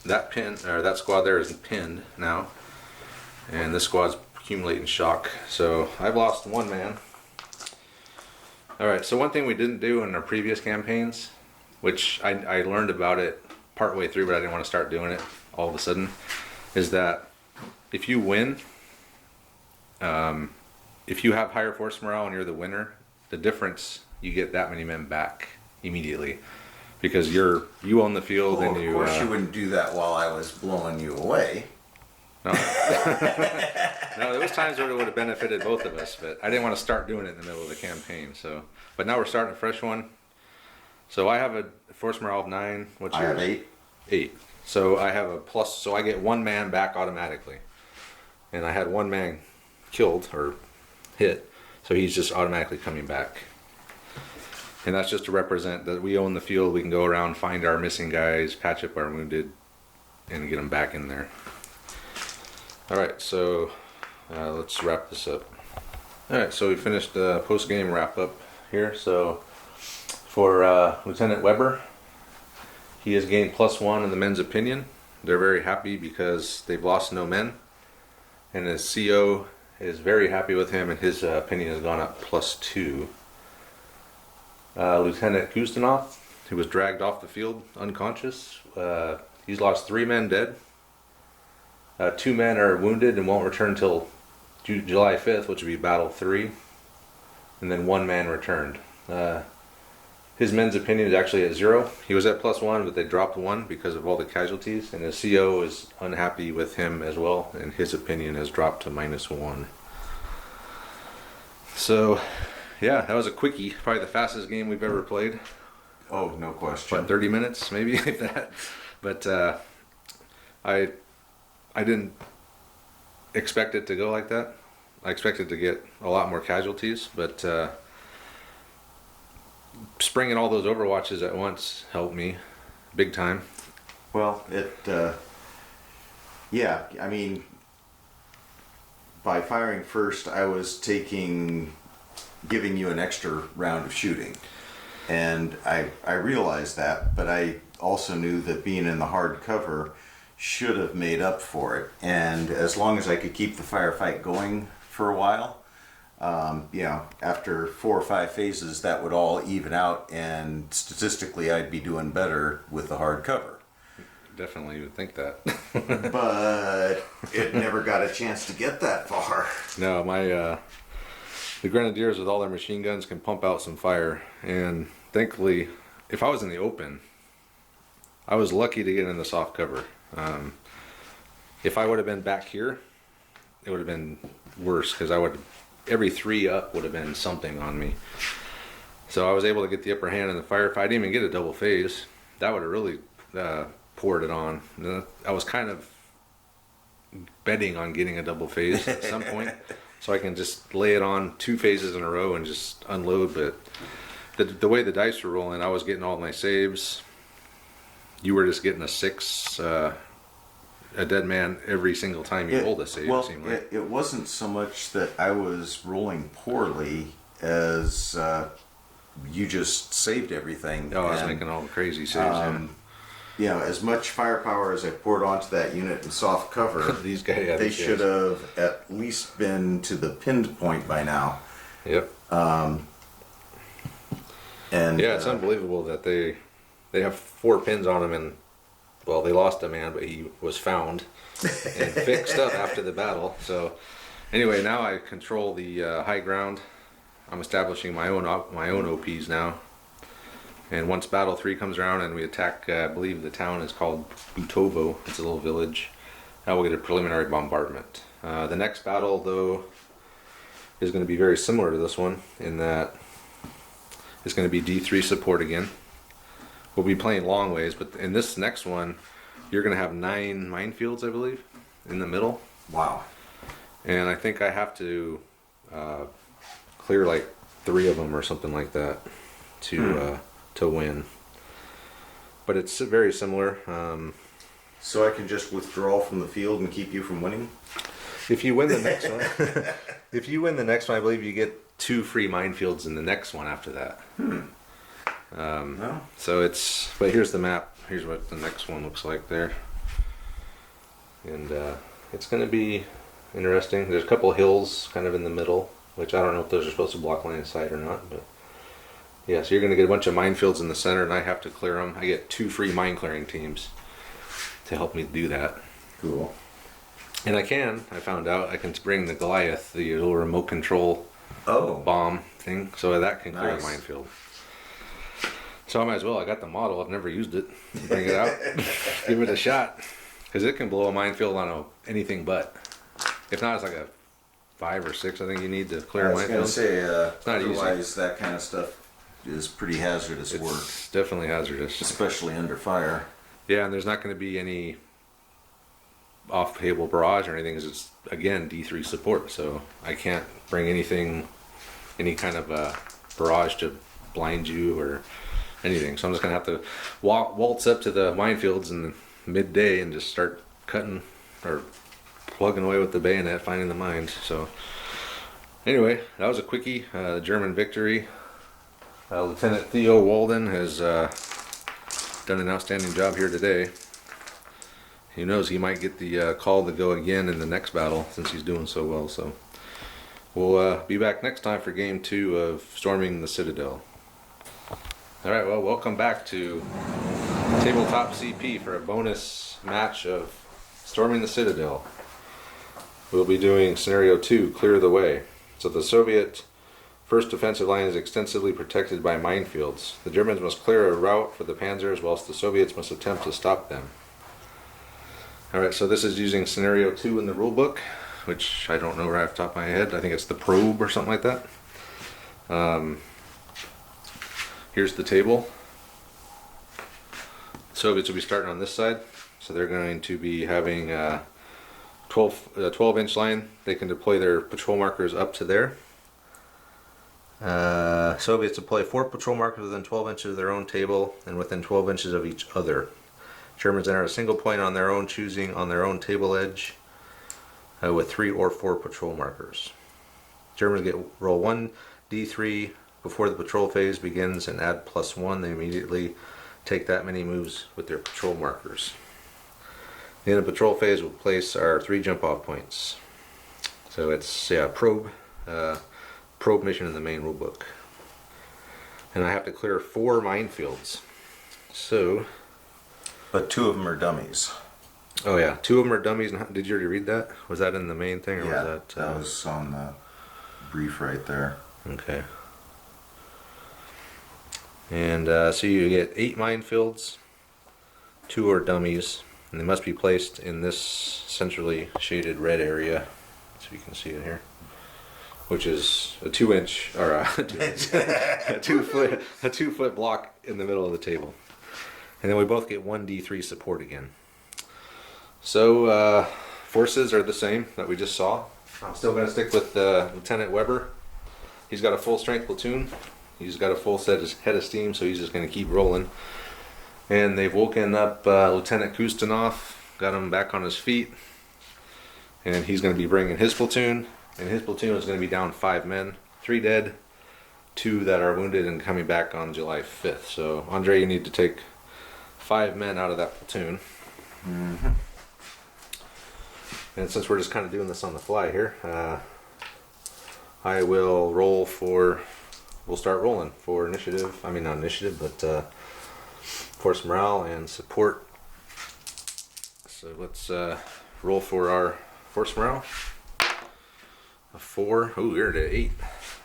That squad there is pinned now. And this squad's accumulating shock. So I've lost 1 man. Alright, so one thing we didn't do in our previous campaigns, which I learned about it partway through, but I didn't want to start doing it all of a sudden, is that if you win, if you have higher force morale and you're the winner, the difference, you get that many men back immediately, because you own the field. Well, and you. Of course, you wouldn't do that while I was blowing you away. No, no, there was times where it would have benefited both of us, but I didn't want to start doing it in the middle of the campaign. So, but now we're starting a fresh one. So I have a force morale of 9. What's yours? I have 8. 8. So I have a plus. So I get 1 man back automatically, and I had 1 man killed or hit, so he's just automatically coming back. And that's just to represent that we own the field. We can go around, find our missing guys, patch up our wounded, and get them back in there. Alright, so let's wrap this up. Alright, so we finished the post-game wrap-up here. So for Lieutenant Weber, he has gained +1 in the men's opinion. They're very happy because they've lost no men. And his CO is very happy with him, and his opinion has gone up +2. Lieutenant Kustenov, who was dragged off the field unconscious, he's lost 3 men dead. 2 men are wounded and won't return until July 5th, which will be Battle 3. And then 1 man returned. His men's opinion is actually at 0. He was at +1, but they dropped 1 because of all the casualties. And his CO is unhappy with him as well, and his opinion has dropped to -1. So, yeah, that was a quickie. Probably the fastest game we've ever played. Oh, no question. What, 30 minutes maybe, if that. But I didn't expect it to go like that. I expected to get a lot more casualties, but springing all those overwatches at once helped me big time. Well, yeah, I mean, by firing first, I was giving you an extra round of shooting. And I realized that, but I also knew that being in the hard cover should have made up for it. And as long as I could keep the firefight going for a while, after 4 or 5 phases, that would all even out, and statistically, I'd be doing better with the hard cover. Definitely would think that. But it never got a chance to get that far. No, the Grenadiers with all their machine guns can pump out some fire, and thankfully, if I was in the open, I was lucky to get in the soft cover. If I would have been back here, it would have been worse, because every 3 up would have been something on me. So I was able to get the upper hand in the firefight. I didn't even get a double phase. That would have really poured it on. I was kind of betting on getting a double phase at some point, so I can just lay it on 2 phases in a row and just unload. But the way the dice were rolling, I was getting all my saves. You were just getting a 6, a dead man every single time you rolled a save. Well, it seemed like. it wasn't so much that I was rolling poorly as you just saved everything. Oh, I was making all the crazy saves. As much firepower as I poured onto that unit in soft cover, These guys, they should have at least been to the pinned point by now. Yep. And it's unbelievable that they have 4 pins on him, and well, they lost a man, but he was found and fixed up after the battle. So anyway, now I control the high ground. I'm establishing my own OPs now. And once Battle 3 comes around and we attack, I believe the town is called Butovo. It's a little village. Now we'll get a preliminary bombardment. The next battle, though, is going to be very similar to this one in that it's going to be D3 support again. We'll be playing long ways, but in this next one, you're going to have 9 minefields, I believe, in the middle. wow. And I think I have to clear like 3 of them or something like that to win. But it's very similar. So I can just withdraw from the field and keep you from winning? If you win the next one, I believe you get 2 free minefields in the next one after that. No. So but here's the map. Here's what the next one looks like there. And it's going to be interesting. There's a couple hills kind of in the middle, which I don't know if those are supposed to block line of sight or not, but yeah, so you're going to get a bunch of minefields in the center, and I have to clear them. I get 2 free mine clearing teams to help me do that. Cool. And I found out I can bring the Goliath, the little remote control bomb thing, so that can clear the minefield. So I might as well. I got the model. I've never used it. Bring it out. Give it a shot. Because it can blow a minefield on anything but. If not, it's like a 5 or 6, I think you need to clear a minefield. I was going to say, it's not otherwise easy. That kind of stuff is pretty hazardous work. It's definitely hazardous. Especially under fire. Yeah, and there's not going to be any off-table barrage or anything, because it's, again, D3 support, so I can't bring any kind of barrage to blind you or anything. So I'm just going to have to waltz up to the minefields in the midday and just start cutting or plugging away with the bayonet, finding the mines. So anyway, that was a quickie. German victory. Lieutenant Theo Weber has done an outstanding job here today. Who knows, he might get the call to go again in the next battle since he's doing so well. So we'll be back next time for game 2 of Storming the Citadel. Alright, well, welcome back to Tabletop CP for a bonus match of Storming the Citadel. We'll be doing Scenario 2, Clear the Way. So the Soviet first defensive line is extensively protected by minefields. The Germans must clear a route for the panzers, whilst the Soviets must attempt to stop them. Alright, so this is using Scenario 2 in the rulebook, which I don't know right off the top of my head. I think it's the Probe or something like that. Here's the table. Soviets will be starting on this side, so they're going to be having 12-inch line, they can deploy their patrol markers up to there. Soviets deploy 4 patrol markers within 12 inches of their own table and within 12 inches of each other. Germans enter a single point on their own choosing on their own table edge with 3 or 4 patrol markers. Germans roll 1d3 before the patrol phase begins and add +1. They immediately take that many moves with their patrol markers. The end of patrol phase will place our 3 jump off points. So it's probe mission in the main rule book. And I have to clear 4 minefields. So, But 2 of them are dummies. oh yeah, 2 of them are dummies. Did you already read that? Was that in the main thing, or Yeah, was that? that was on the brief right there. Okay. And so you get 8 minefields. 2 are dummies, and they must be placed in this centrally shaded red area, so you can see it here, which is a 2-inch or a 2-foot block in the middle of the table. And then we both get 1d3 support again. So forces are the same that we just saw. I'm still going to stick with Lieutenant Weber. He's got a full strength platoon. He's got a full head of steam, so he's just going to keep rolling. And they've woken up Lieutenant Kustenov, got him back on his feet. And he's going to be bringing his platoon. And his platoon is going to be down 5 men. 3 dead, 2 that are wounded and coming back on July 5th. So, Andre, you need to take 5 men out of that platoon. Mm-hmm. And since we're just kind of doing this on the fly here, I will roll for, we'll start rolling for initiative. I mean, not initiative, but force morale and support. So let's roll for our force morale. A 4. Ooh, you're at an 8.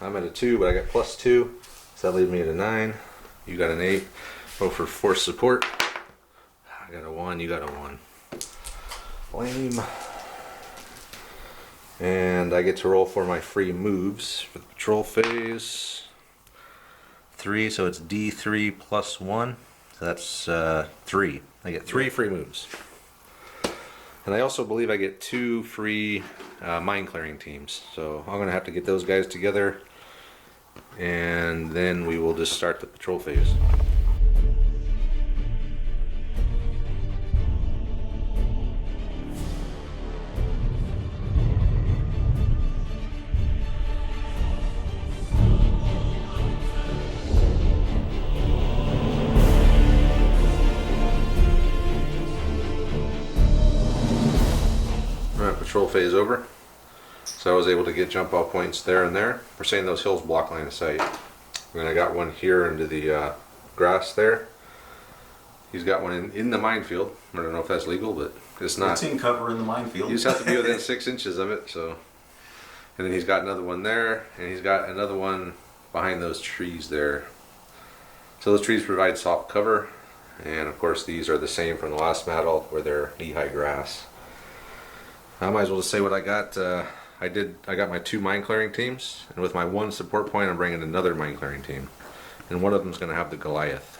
I'm at a 2, but I got +2. So that leaves me at a 9. You got an 8. Roll for force support. I got a 1, you got a 1. Lame. And I get to roll for my free moves for the patrol phase. 3, so it's D3 + 1. So that's 3. I get 3 free moves. And I also believe I get 2 free mine clearing teams. So I'm going to have to get those guys together. And then we will just start the patrol phase. Patrol phase over. So I was able to get jump off points there and there. We're saying those hills block line of sight. And then I got one here into the grass there. He's got one in the minefield. I don't know if that's legal, but it's not. It's in cover in the minefield. You just have to be within 6 inches of it. So, and then he's got another one there, and he's got another one behind those trees there. So those trees provide soft cover, and of course these are the same from the last battle where they're knee-high grass. I might as well just say what I got. I got my 2 mine clearing teams, and with my 1 support point, I'm bringing another mine clearing team, and one of them is going to have the Goliath.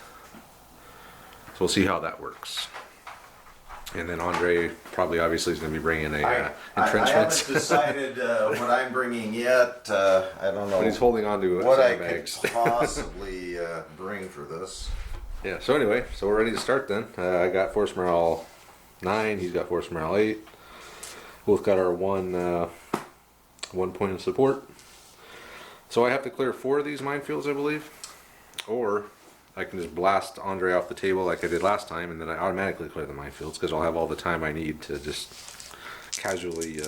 So we'll see how that works. And then Andre probably obviously is going to be bringing a entrenchments. I haven't decided what I'm bringing yet. I don't know. But he's holding on to what I sandbags. could possibly bring for this. Yeah. So anyway, so we're ready to start then. I got force morale 9. He's got force morale 8. Both got our 1 point of support. So I have to clear 4 of these minefields, I believe, or I can just blast Andre off the table like I did last time, and then I automatically clear the minefields because I'll have all the time I need to just casually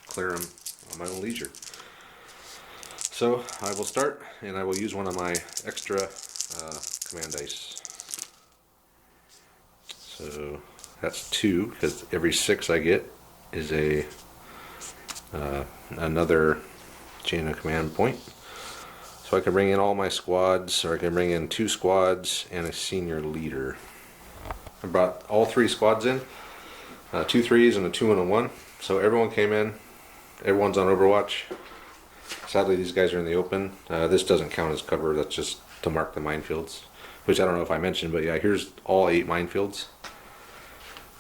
clear them on my own leisure. So I will start, and I will use one of my extra command dice. So that's 2 because every 6 I get is another chain of command point. So I can bring in all my squads, or I can bring in 2 squads and a senior leader. I brought all 3 squads in, 2 3s and a 2 and a 1. So everyone came in, everyone's on Overwatch. Sadly these guys are in the open. This doesn't count as cover, that's just to mark the minefields, which I don't know if I mentioned, but yeah, here's all 8 minefields.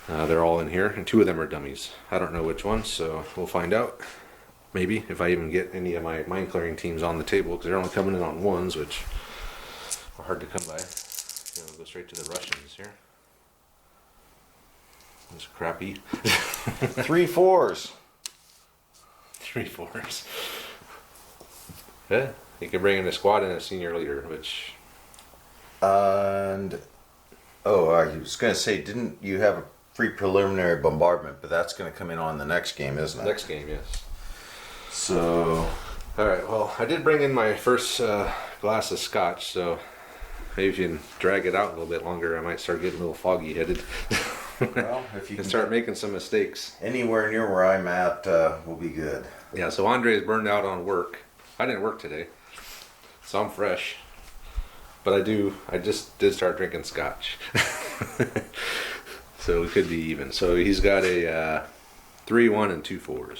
They're all in here, and 2 of them are dummies. I don't know which ones, so we'll find out. Maybe if I even get any of my mine clearing teams on the table, because they're only coming in on 1s, which are hard to come by. We'll go straight to the Russians here. It's crappy. 3 4s. 3 4s. Yeah, you can bring in a squad and a senior leader, which. And oh, I was going to say, didn't you have a free preliminary bombardment? But that's going to come in on the next game, isn't it? Next game, yes. So. All right. Well, I did bring in my first glass of scotch, so maybe if you can drag it out a little bit longer, I might start getting a little foggy headed. Well, if you and can start making some mistakes. anywhere near where I'm at, will be good. Yeah. So Andre's burned out on work. I didn't work today, so I'm fresh. But I just did start drinking scotch. So we could be even. So he's got a 3 1 and 2 4s.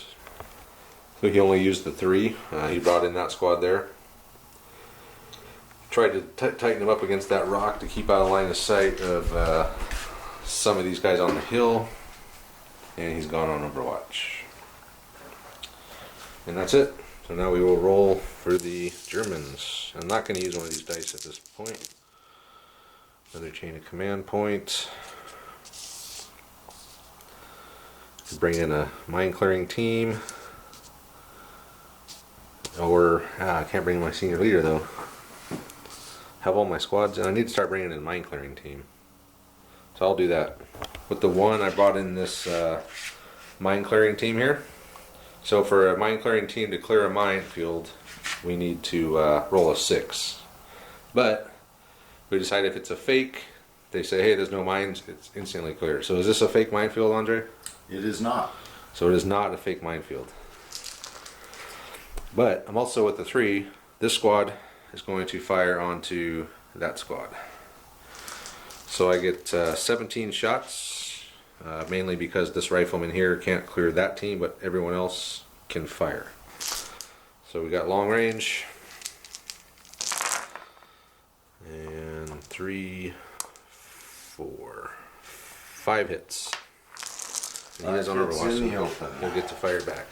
So he only used the 3. He brought in that squad there. Tried to tighten him up against that rock to keep out of line of sight of some of these guys on the hill. And he's gone on Overwatch. And that's it. So now we will roll for the Germans. I'm not going to use one of these dice at this point. Another chain of command point. Bring in a mine clearing team. Or, I can't bring in my senior leader though. Have all my squads, and I need to start bringing in a mine clearing team. So I'll do that. With the 1, I brought in this mine clearing team here. So for a mine clearing team to clear a minefield, we need to roll a 6. But we decide if it's a fake, they say, hey, there's no mines, it's instantly clear. So is this a fake minefield, Andre? It is not. So it is not a fake minefield. But I'm also with the 3. This squad is going to fire onto that squad. So I get 17 shots, mainly because this rifleman here can't clear that team, but everyone else can fire. So we got long range. And 3, 4, 5 hits. And he is on Overwatch. In the open. He'll get to fire back.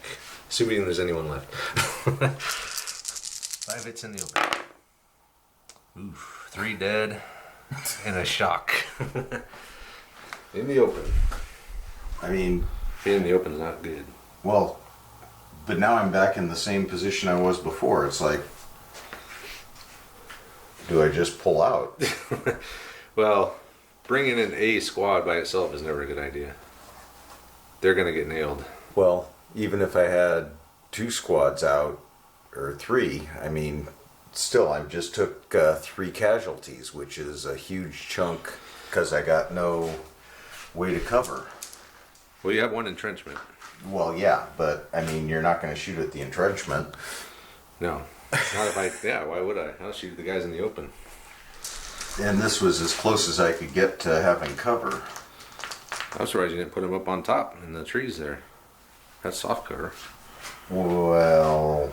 Assuming there's anyone left. 5 hits in the open. Oof, 3 dead and a shock. In the open. I mean, Being in the open is not good. well, but now I'm back in the same position I was before. It's like, do I just pull out? Well, bringing in a squad by itself is never a good idea. They're going to get nailed. Well, even if I had 2 squads out, or 3, I mean, still, I just took 3 casualties, which is a huge chunk because I got no way to cover. Well, you have 1 entrenchment. Well, yeah, but I mean, you're not going to shoot at the entrenchment. No. Not if I, yeah, why would I? I'll shoot the guys in the open. And this was as close as I could get to having cover. I'm surprised you didn't put them up on top in the trees there. That's soft cover. Well,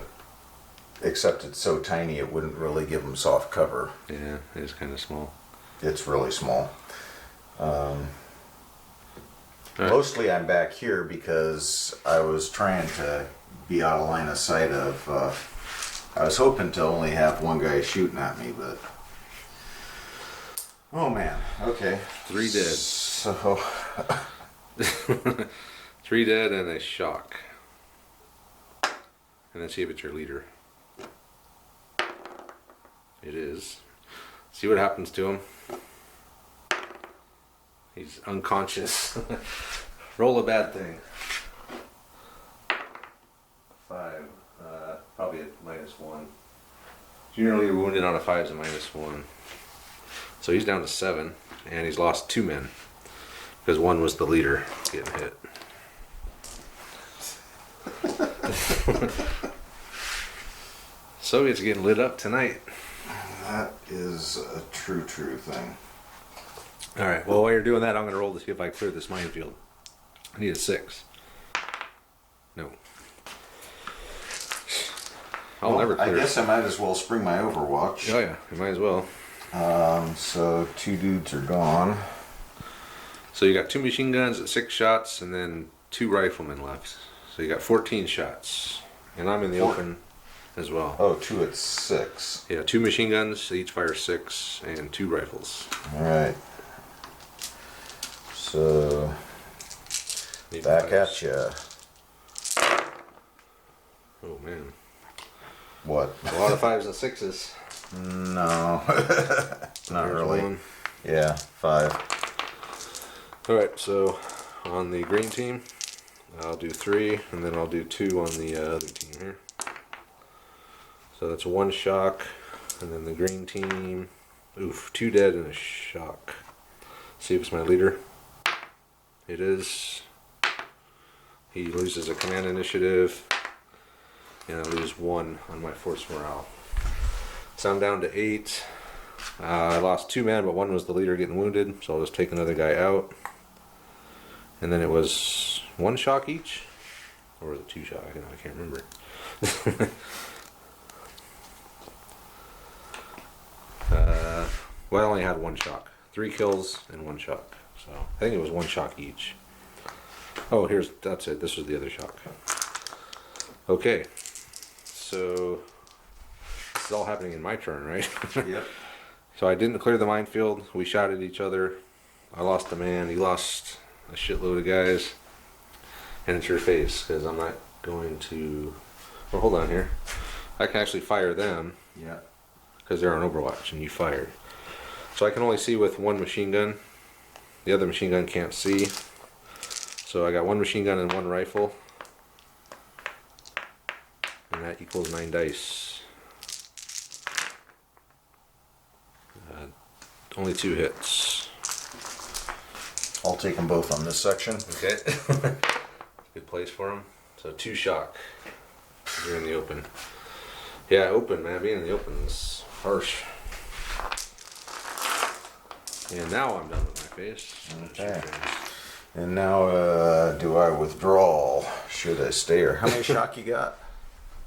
except it's so tiny it wouldn't really give them soft cover. Yeah, it is kind of small. It's really small. Right. Mostly I'm back here because I was trying to be out of line of sight of, I was hoping to only have 1 guy shooting at me, but, oh man, okay. 3 dead. So, 3 dead and a shock. And then see if it's your leader. It is. See what happens to him. He's unconscious. Roll a bad thing. 5. Probably a -1. Junior leader wounded on a 5 is a -1. So he's down to 7, and he's lost 2 men. Because 1 was the leader getting hit. Soviets are getting lit up tonight. that is a true thing. Alright, well while you're doing that, I'm going to roll to see if I clear this minefield. I need a 6. No. I'll never clear I guess I might as well spring my Overwatch. Oh yeah, you might as well. So 2 dudes are gone. So you got 2 machine guns at 6 shots, and then 2 riflemen left. So you got 14 shots, and I'm in the open as well. Oh, 2 at 6. Yeah, 2 machine guns, they each fire 6, and 2 rifles. Alright. So, back at ya. Oh man. What? A lot of 5s and 6s. No. Not There's really. 1. Yeah, 5. Alright, so on the green team, I'll do 3, and then I'll do 2 on the other team here. So that's 1 shock, and then the green team, oof, 2 dead and a shock. See if it's my leader. It is. He loses a command initiative, and I lose 1 on my force morale. So I'm down to 8. I lost 2 men, but 1 was the leader getting wounded, so I'll just take another guy out. And then it was 1 shock each, or was it 2 shock? I can't remember. Well, I only had 1 shock. 3 kills and 1 shock. So I think it was 1 shock each. Oh, that's it. This was the other shock. Okay, so this is all happening in my turn, right? Yep. So I didn't clear the minefield. We shot at each other. I lost a man. He lost a shitload of guys. And it's your face, because I'm not going to... Well, hold on here. I can actually fire them. Yeah. Because they're on Overwatch and you fired. So I can only see with 1 machine gun. The other machine gun can't see. So I got 1 machine gun and 1 rifle. And that equals 9 dice. Only 2 hits. I'll take them both on this section. Okay. Good place for them. So 2 shock. You're in the open. Yeah, open, man. Being in the open is harsh. And now I'm done with my face. Okay. And now, do I withdraw? Should I stay, or how many shock you got?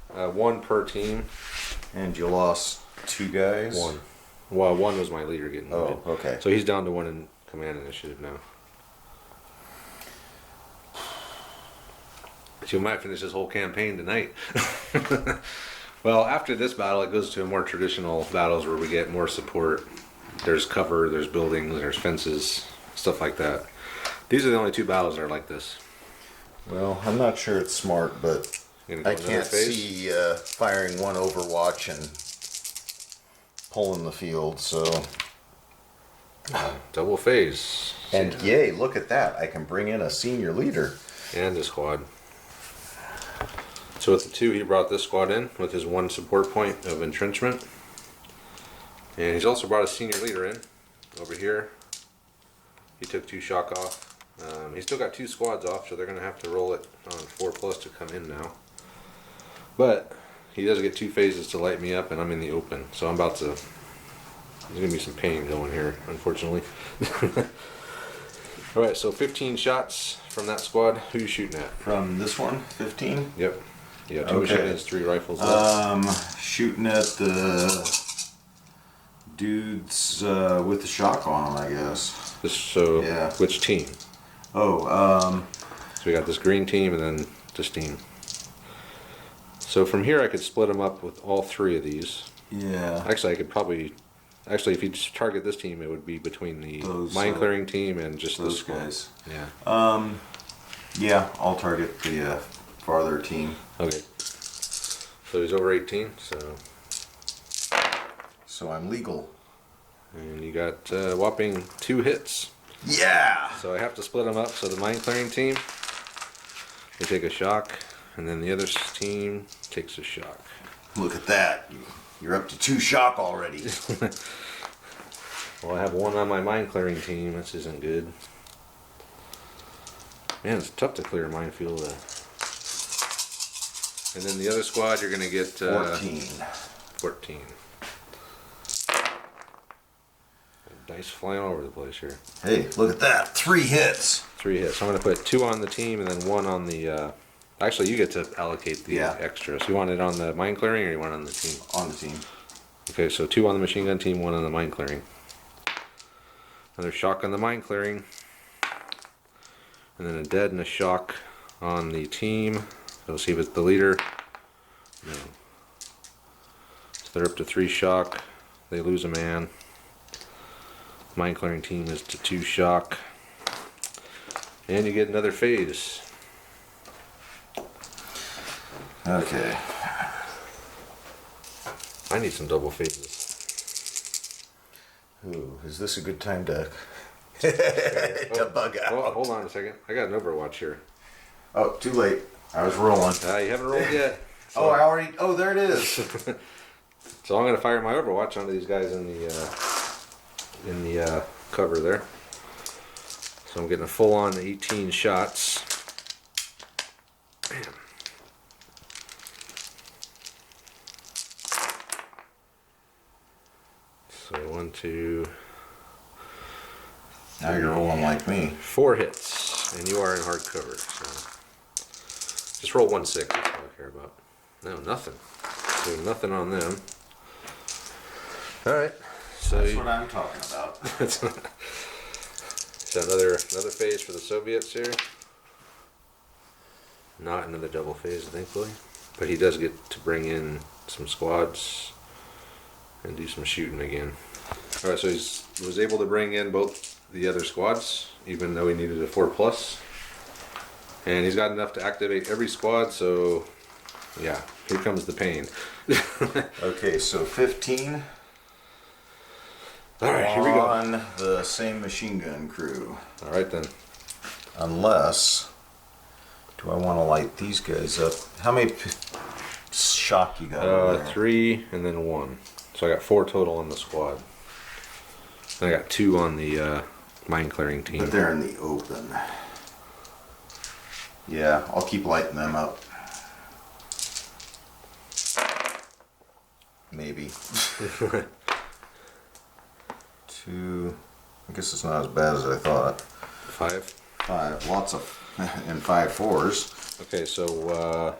1 per team. And you lost 2 guys? 1. Well, 1 was my leader getting wounded. Oh, okay. So he's down to 1 in command initiative now. So you might finish this whole campaign tonight. Well, after this battle, it goes to more traditional battles where we get more support. There's cover, there's buildings, there's fences, stuff like that. These are the only 2 battles that are like this. Well, I'm not sure it's smart, but Go I can't see firing 1 Overwatch and pulling the field, so... Double phase. And yay, look at that. I can bring in a senior leader. And a squad. So with the 2, he brought this squad in with his 1 support point of entrenchment. And he's also brought a senior leader in over here. He took 2 shock off. He's still got 2 squads off, so they're going to have to roll it on 4+ to come in now. But he does get 2 phases to light me up, and I'm in the open. So I'm about to... There's going to be some pain going here, unfortunately. Alright, so 15 shots from that squad. Who you shooting at? From this one, 15? Yep. Yeah, 2 machine guns, 3 rifles left. Shooting at the dudes with the shock on them, I guess. So, yeah. Which team? Oh, So we got this green team and then this team. So from here I could split them up with all 3 of these. yeah. Actually, I could probably... Actually, if you just target this team, it would be between the mine clearing team and just those this guys. Yeah. Yeah, I'll target the farther team. Okay. So he's over 18, so... So I'm legal. And you got whopping 2 hits. Yeah! So I have to split them up. So the mine clearing team, they take a shock, and then the other team takes a shock. Look at that. You're up to 2 shock already. Well, I have 1 on my mine clearing team. This isn't good. Man, it's tough to clear a minefield. And then the other squad, you're going to get 14. 14. Dice flying all over the place here. Hey, look at that. 3 hits. 3 hits. So I'm going to put 2 on the team and then 1 on the... Actually, you get to allocate the extra. So you want it on the mine clearing or you want it on the team? On the team. Okay, so 2 on the machine gun team, 1 on the mine clearing. Another shock on the mine clearing. And then a dead and a shock on the team. So see if it's the leader. No. So they're up to 3 shock. They lose a man. Mine clearing team is to 2 shock. And you get another phase. Okay. I need some double phases. Ooh, is this a good time to to bug out? Oh, hold on a second. I got an Overwatch here. Oh, too late. I was rolling. You haven't rolled yet. Oh, I already. Oh, there it is. So I'm going to fire my Overwatch onto these guys in the cover there. So I'm getting a full-on 18 shots. Bam. So 1, 2. Now you're rolling like me. 4 hits, and you are in hard cover. So just roll 1, 6. That's all I care about. No, nothing. So nothing on them. All right. So That's what I'm talking about. So another phase for the Soviets here. Not another double phase, thankfully, but he does get to bring in some squads and do some shooting again. All right, so he was able to bring in both the other squads, even though he needed a 4+, and he's got enough to activate every squad. So yeah, here comes the pain. Okay, so 15. All right, here we go. On the same machine gun crew. All right then. Unless, do I want to light these guys up? How many shock you got over there? 3 and then 1. So I got 4 total on the squad. And I got 2 on the mine clearing team. But they're in the open. Yeah, I'll keep lighting them up. Maybe. 2. I guess it's not as bad as I thought. 5. 5. Lots of and 5 4s. Okay, so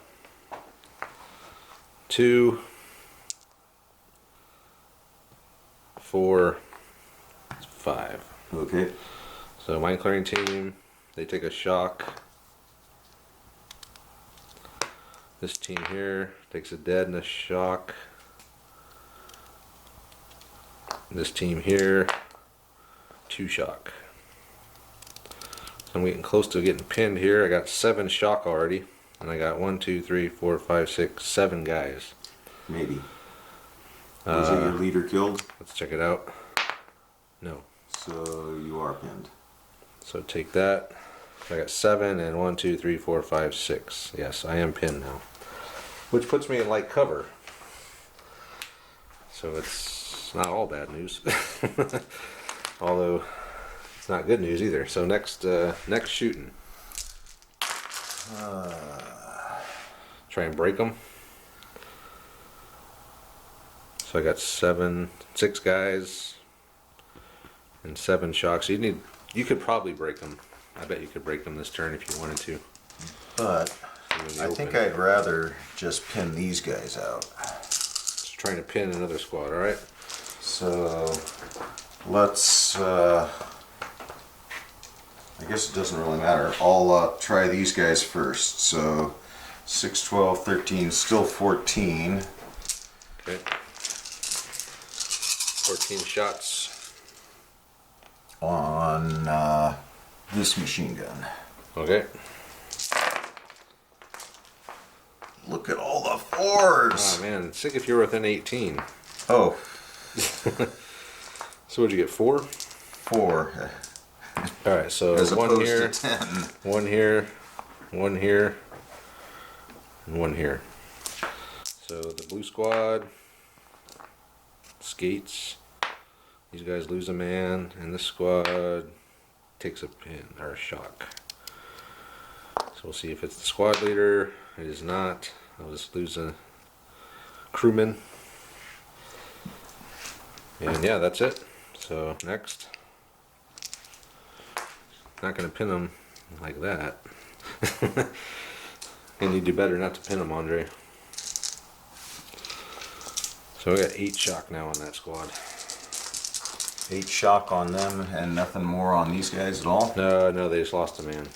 2, 4, 5. Okay. So mine clearing team, they take a shock. This team here takes a dead and a shock. This team here, 2 shock. So I'm getting close to getting pinned here. I got 7 shock already, and I got 1, 2, 3, 4, 5, 6, 7 guys. Maybe. Was it your leader killed? Let's check it out. No. So you are pinned. So take that. I got 7 and 1, 2, 3, 4, 5, 6. Yes, I am pinned now, which puts me in light cover. So it's not all bad news, although it's not good news either. So next shooting. Try and break them. So I got 6 guys and 7 shocks. You could probably break them. I bet you could break them this turn if you wanted to. But I think I'd rather just pin these guys out. Just trying to pin another squad. All right. So let's. I guess it doesn't really matter. I'll try these guys first. So 6, 12, 13, still 14. Okay. 14 shots. On this machine gun. Okay. Look at all the 4s. Oh man, sick if you're within 18. Oh. So what'd you get? 4? 4. All right, so As 1 opposed here, to 10. 1 here, 1 here, and 1 here. So the blue squad skates. These guys lose a man, and this squad takes a pin or a shock. So we'll see if it's the squad leader. It is not. I'll just lose a crewman. And yeah, that's it. So next. Not going to pin them like that. And you do better not to pin them, Andre. So we got 8 shock now on that squad. 8 shock on them and nothing more on these guys at all? No, they just lost a man.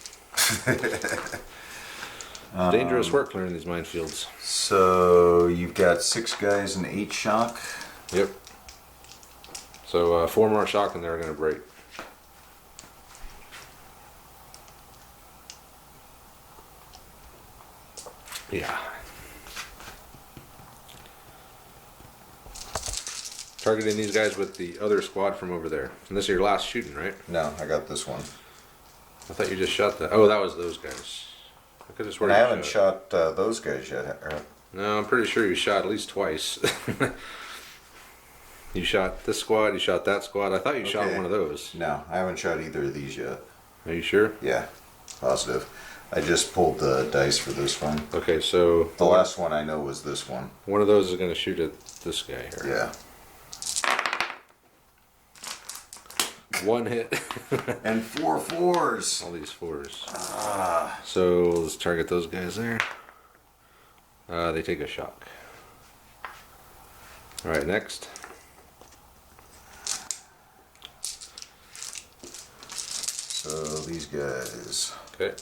Dangerous work clearing these minefields. So you've got 6 guys and 8 shock. Yep. So 4 more shock and they're going to break. Yeah. Targeting these guys with the other squad from over there. And this is your last shooting, right? No, I got this one. I thought you just shot that. Oh, that was those guys. I could have sworn And I you haven't shot those guys yet. No, I'm pretty sure you shot at least twice. You shot this squad, you shot that squad. I thought you shot one of those. No, I haven't shot either of these yet. Are you sure? Yeah, positive. I just pulled the dice for this one. Okay, so The last one I know was this one. one of those is going to shoot at this guy here. Yeah. One hit. And 4 4s. All these 4s. So let's target those guys there. They take a shock. All right, next. So these guys. Okay.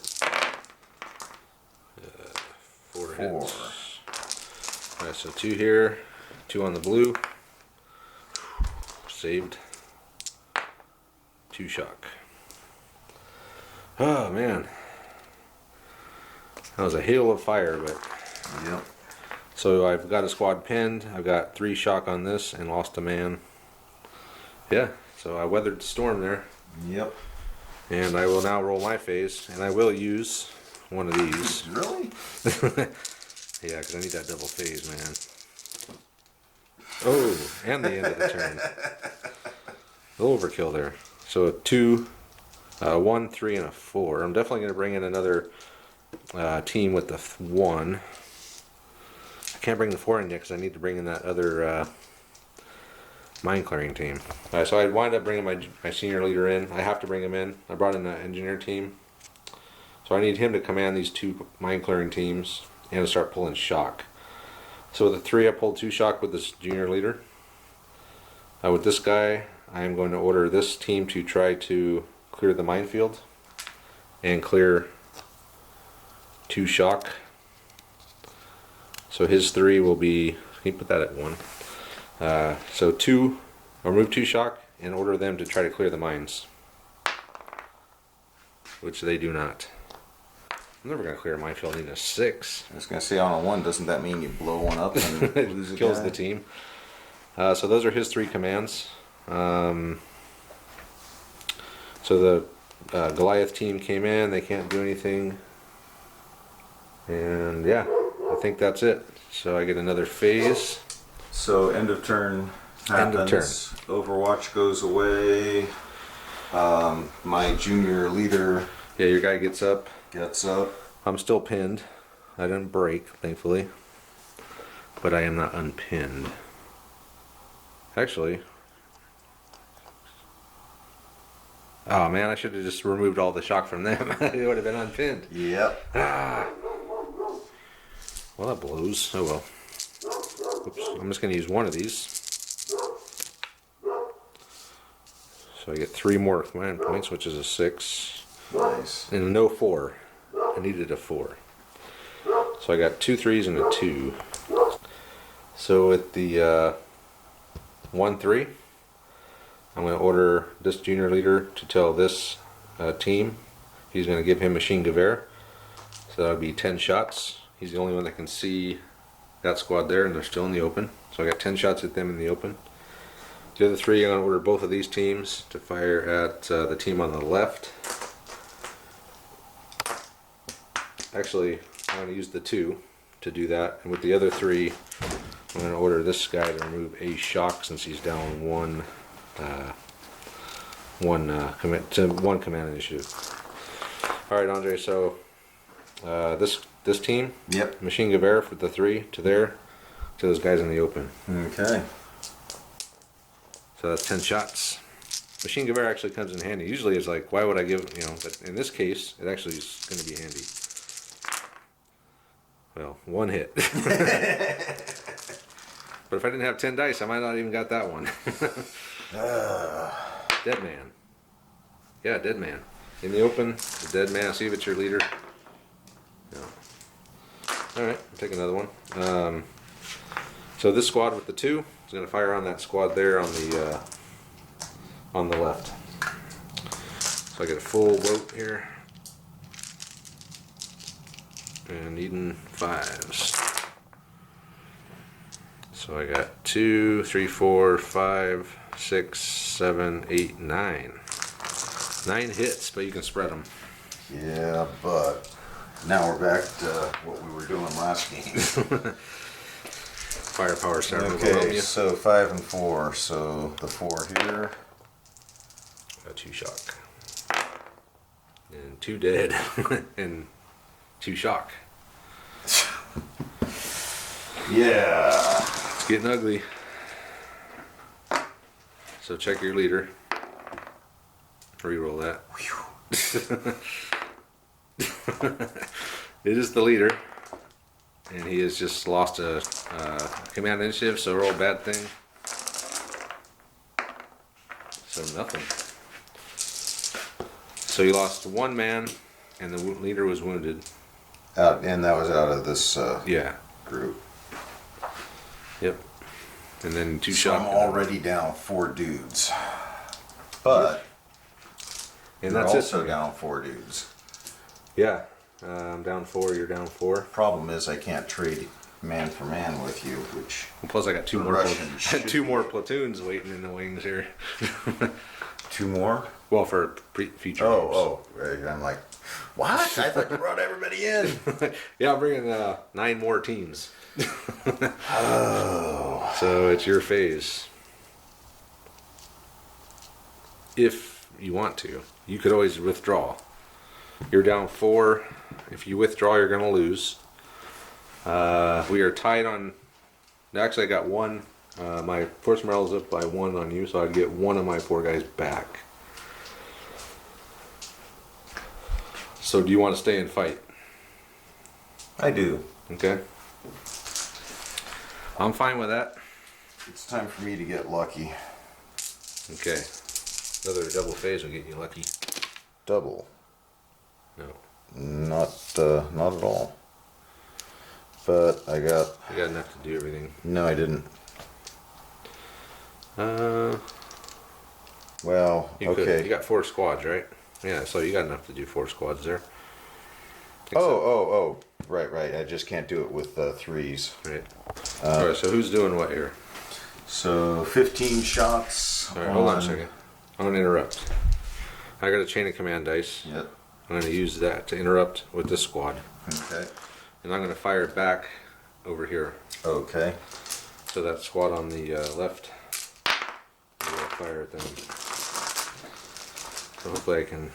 4 hits. 4. All right, so 2 here, 2 on the blue. Saved. 2 shock. Oh man, that was a hail of fire. But Yep. so I've got a squad pinned. I've got 3 shock on this and lost a man. Yeah, so I weathered the storm there. Yep. And I will now roll my phase, and I will use one of these. Really? Yeah, because I need that double phase, man. Oh, and the end of the turn. A little overkill there. So a 2, 1, 3, and a 4. I'm definitely going to bring in another team with the 1. I can't bring the 4 in yet because I need to bring in that other mine clearing team. So I wind up bringing my senior leader in. I have to bring him in. I brought in the engineer team. So I need him to command these 2 mine clearing teams and to start pulling shock. So with the 3, I pulled 2 shock with this junior leader. With this guy, I am going to order this team to try to clear the minefield and clear 2 shock. So his 3 will be, can you put that at 1? So 2, I'll remove 2 shock and order them to try to clear the mines, which they do not. I'm never going to clear a minefield in a 6. I was going to say on a 1, doesn't that mean you blow one up and lose a Kills guy? the team. So those are his 3 commands. So the Goliath team came in, they can't do anything. And yeah, I think that's it. So I get another phase. So end of turn happens. End of turn. Overwatch goes away. My junior leader Yeah, your guy gets up. gets up. I'm still pinned. I didn't break, thankfully. But I am not unpinned. Actually. Oh man, I should have just removed all the shock from them. It would have been unpinned. Yep. Well, that blows. Oh well. Oops. I'm just going to use one of these. So I get 3 more command points, which is a 6. Nice. And no 4. I needed a 4. So I got 2 3s and a 2. So with the 1 3, I'm going to order this junior leader to tell this team he's going to give him machine gewehr. So that would be 10 shots. He's the only one that can see that squad there, and they're still in the open. So I got 10 shots at them in the open. The other 3, I'm going to order both of these teams to fire at the team on the left. Actually, I'm going to use the 2 to do that, and with the other 3, I'm going to order this guy to remove a shock since he's down one command initiative. All right, Andre. So this team, Yep. machine gewehr for the 3 to those guys in the open. Okay. So that's 10 shots. Machine gewehr actually comes in handy. Usually it's like, why would I give, but in this case, it actually is going to be handy. Well, 1 hit. But if I didn't have 10 dice, I might not even got that one. Dead man. Yeah, dead man. in the open, the dead man. See if it's your leader. No. Alright, I'll take another one. So this squad with the 2 is going to fire on that squad there on the left. So I get a full vote here. And needing 5s. So I got 2, 3, 4, 5, 6, 7, 8, 9. 9 hits, but you can spread them. Yeah, but now we're back to what we were doing last game. Firepower starting to overwhelm Okay, you. so 5 and 4. So the 4 here. Got 2 shock. And 2 dead. And 2 shock. Yeah. It's getting ugly. So check your leader. Reroll that. It is the leader. And he has just lost a command initiative, so roll bad thing. So nothing. So you lost 1 man, and the leader was wounded. And that was out of this Yeah. group. Yep. And then 2 So shock. I'm already down 4 dudes. But And you're that's also it. down 4 dudes. Yeah. I'm down 4, you're down 4. Problem is I can't trade man for man with you, which And plus I got 2 The more Russians should 2 more platoons waiting in the wings here. 2 more? Well, for future games. Oh, right. I'm like, what? I thought you brought everybody in. Yeah, I'm bringing 9 more teams. Oh. So it's your phase. If you want to. You could always withdraw. You're down 4. If you withdraw, you're going to lose. We are tied on... Actually, I got 1. My force morale is up by 1 on you, so I'd get 1 of my 4 guys back. So do you want to stay and fight? I do. Okay. I'm fine with that. It's time for me to get lucky. Okay. Another double phase will get you lucky. Double. No. Not at all. But I got... You got enough to do everything. No, I didn't. Well, You could. okay. You got 4 squads, right? Yeah, so you got enough to do 4 squads there. Oh. Right. I just can't do it with 3s. Right. Alright, so who's doing what here? So 15 shots. Alright, hold on a second. I'm going to interrupt. I got a chain of command dice. Yep. I'm going to use that to interrupt with this squad. Okay. And I'm going to fire it back over here. Okay. So that squad on the left, I'm going to fire at them. So hopefully I can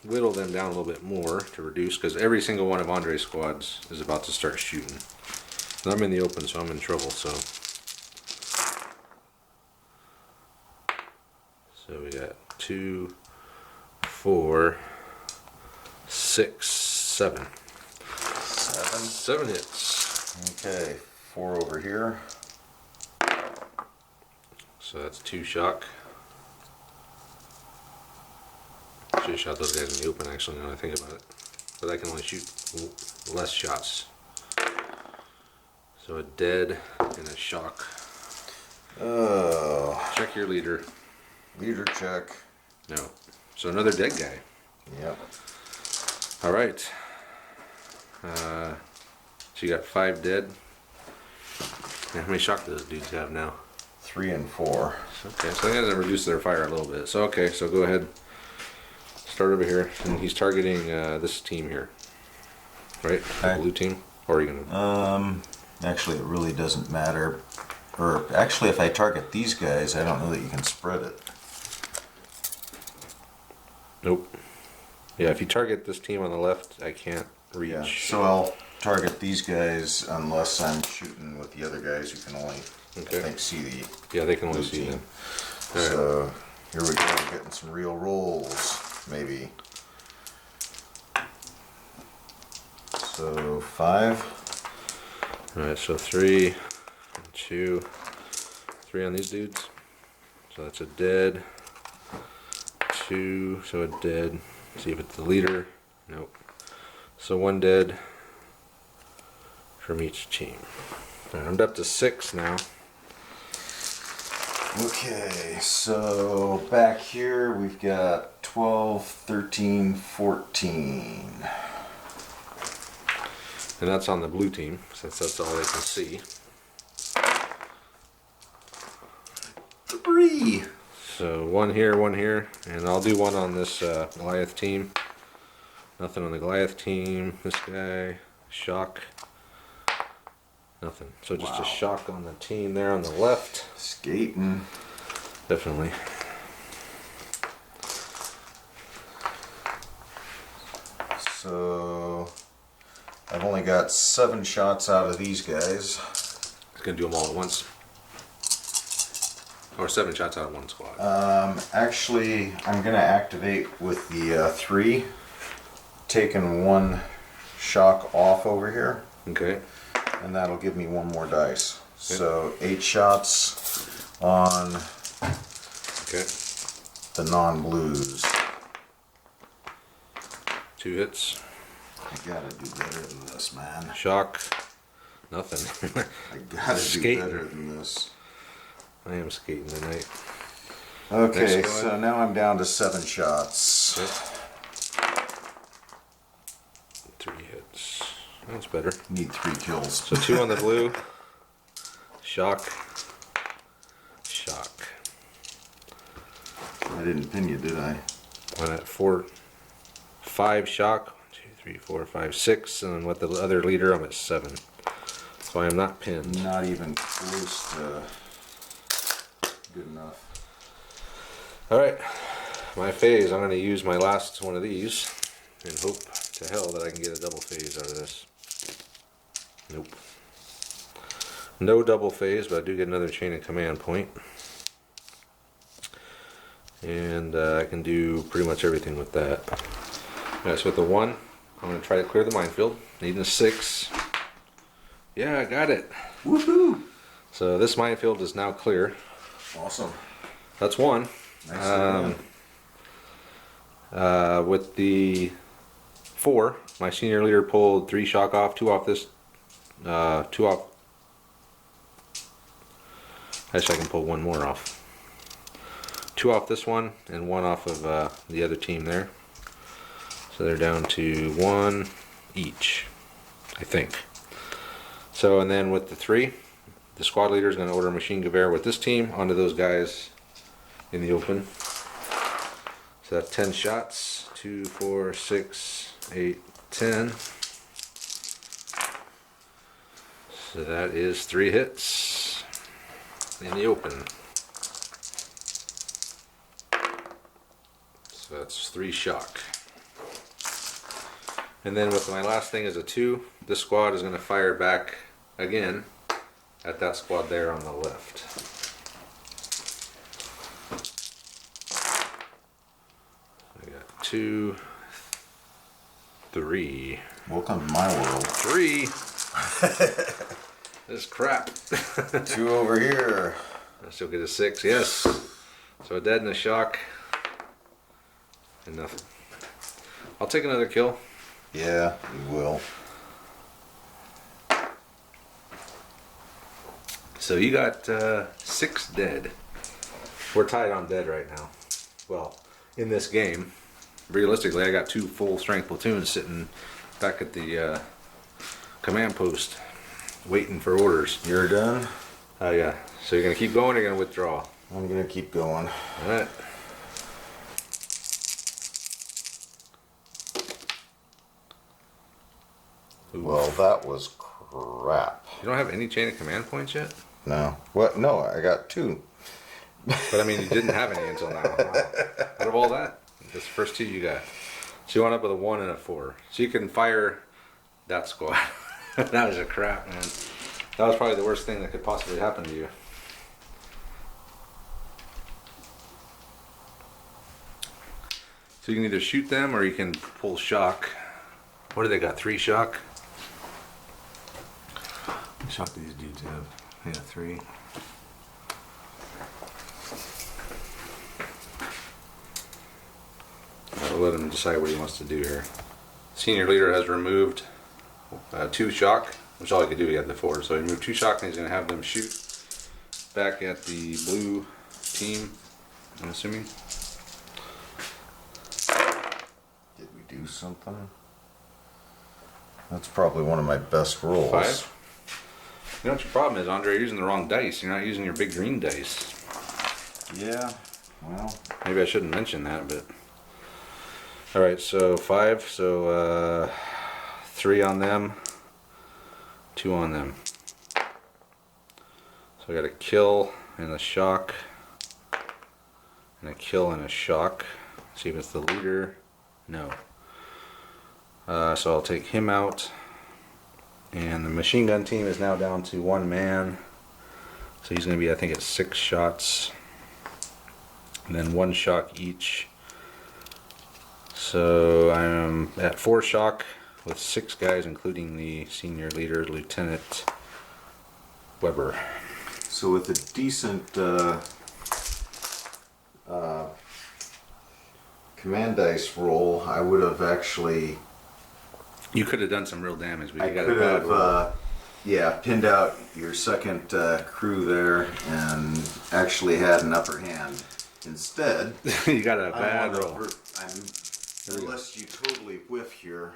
whittle them down a little bit more to reduce, because every single one of Andre's squads is about to start shooting. And I'm in the open, so I'm in trouble, so. So we got 2, 4, 6, 7. 7 hits. Okay. 4 over here. So that's 2 shock. Should have shot those guys in the open, actually, now that I think about it. But I can only shoot less shots. So a dead and a shock. Oh. Check your leader. Leader check. No. So another dead guy. Yep. Alright. So you got 5 dead. And how many shock do those dudes have now? 3 and 4. Okay, so they're going to reduce their fire a little bit. So okay, so go ahead. Start over here. And he's targeting this team here. Right? The Okay. blue team? Or are you going to... Actually, it really doesn't matter. Or actually, if I target these guys, I don't know that you can spread it. Nope. Yeah, if you target this team on the left, I can't reach. Yeah. So I'll target these guys unless I'm shooting with the other guys who can only, Okay. I think, see the Yeah, they can only blue see team. them. So here we go, getting some real rolls, maybe. So 5. Alright, so 3, 2, 3 on these dudes. So that's a dead. 2, so a dead. See if it's the leader. Nope. So 1 dead from each team. Alright, I'm up to 6 now. Okay, so back here we've got 12, 13, 14. And that's on the blue team, since that's all they can see. 3. So 1 here, and I'll do 1 on this Goliath team. Nothing on the Goliath team. This guy, shock. Nothing. So just Wow. a shock on the team there on the left. Skating. Definitely. So I've only got 7 shots out of these guys. He's gonna do them all at once. Or 7 shots out of 1 squad. Actually, I'm going to activate with the 3, taking 1 shock off over here, Okay. and that'll give me 1 more dice. So 8 shots on Okay. the non-blues. 2 hits. I gotta do better than this, man. Shock. Nothing. I gotta Skating. do better than this. I am skating tonight. Okay, Next so one. now I'm down to 7 shots. Yep. 3 hits. That's better. Need 3 kills. So 2 on the blue. Shock. Shock. I didn't pin you, did I? 1 at 4. 5 shock. 1, 2, 3, 4, 5, 6. And then with the other leader, I'm at 7. So I am not pinned. Not even close to good enough. Alright. My phase. I'm going to use my last one of these and hope to hell that I can get a double phase out of this. Nope. No double phase, but I do get another chain of command point. And I can do pretty much everything with that. Alright, so with the 1, I'm going to try to clear the minefield. Needing a 6. Yeah, I got it. Woohoo! So this minefield is now clear. Awesome. That's 1. Nicely done. With the 4, my senior leader pulled 3 shock off, 2 off this, 2 off. Actually, I can pull 1 more off. 2 off this one and 1 off of the other team there. So they're down to 1 each, I think. So, and then with the 3, the squad leader is going to order a machine gewehr with this team onto those guys in the open. So that's 10 shots. 2, 4, 6, 8, 10. So that is 3 hits in the open. So that's 3 shock. And then with my last thing is a 2. This squad is going to fire back again at that squad there on the left. I got 2, 3. Welcome to my world. 3. This is crap. 2 over here. I still get a 6. Yes. So a dead and a shock. And nothing. I'll take another kill. Yeah, you will. So you got 6 dead. We're tied on dead right now. Well, in this game, realistically, I got 2 full strength platoons sitting back at the command post, waiting for orders. You're done? Oh yeah. So you're gonna keep going or you're gonna withdraw? I'm gonna keep going. Alright. Well, that was crap. You don't have any chain of command points yet? No. What? No, I got 2. But I mean, you didn't have any until now. Wow. Out of all that, this first 2 you got. So you wound up with a 1 and a 4. So you can fire that squad. That was a crap, man. That was probably the worst thing that could possibly happen to you. So you can either shoot them or you can pull shock. What do they got? 3 shock? What shock do these dudes have? Yeah, 3. So let him decide what he wants to do here. Senior leader has removed 2 shock, which all he could do, he had the 4. So he removed 2 shock and he's going to have them shoot back at the blue team, I'm assuming. Did we do something? That's probably one of my best rolls. 5. You know what your problem is, Andre? You're using the wrong dice. You're not using your big green dice. Yeah, well. Maybe I shouldn't mention that, but... Alright, so 5, so 3 on them, 2 on them. So I got a kill and a shock, and a kill and a shock. See if it's the leader. No. So I'll take him out, and the machine gun team is now down to 1 man. So he's going to be, I think, at 6 shots, and then 1 shock each. So I'm at 4 shock with 6 guys, including the senior leader, Lieutenant Weber. So with a decent command dice roll, I would have actually... You could have done some real damage, but I you got could a bad roll. have, yeah, pinned out your second crew there and actually had an upper hand. Instead, You got a bad roll. Unless you totally whiff here,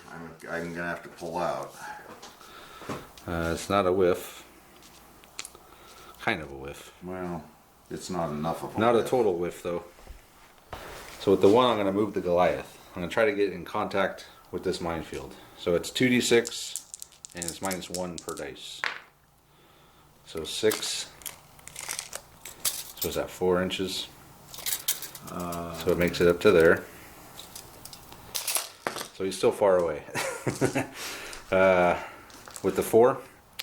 I'm gonna have to pull out. It's not a whiff. Kind of a whiff. Well, it's not enough of a Not a whiff. total whiff, though. So with the 1, I'm going to move the Goliath. I'm going to try to get in contact with this minefield. So it's 2d6, and it's -1 per dice. So 6. So is that 4 inches? So it makes it up to there. So he's still far away. With the 4,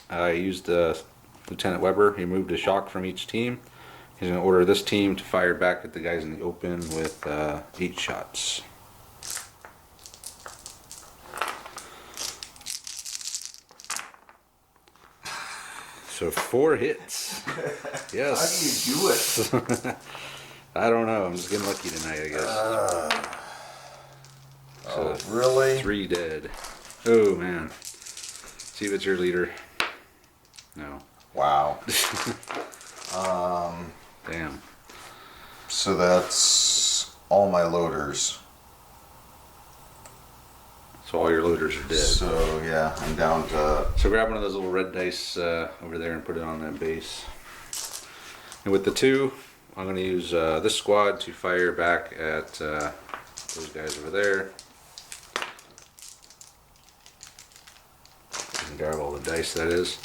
I used Lieutenant Weber. He moved a shock from each team. He's going to order this team to fire back at the guys in the open with 8 shots. So 4 hits. Yes. How do you do it? I don't know. I'm just getting lucky tonight, I guess. Oh, really? 3 dead. Oh, man. See if it's your leader. No. Wow. Damn. So that's all my loaders. So all your loaders are dead. So yeah, I'm down to... So grab one of those little red dice over there and put it on that base. And with the 2, I'm going to use this squad to fire back at those guys over there. And grab all the dice, that is.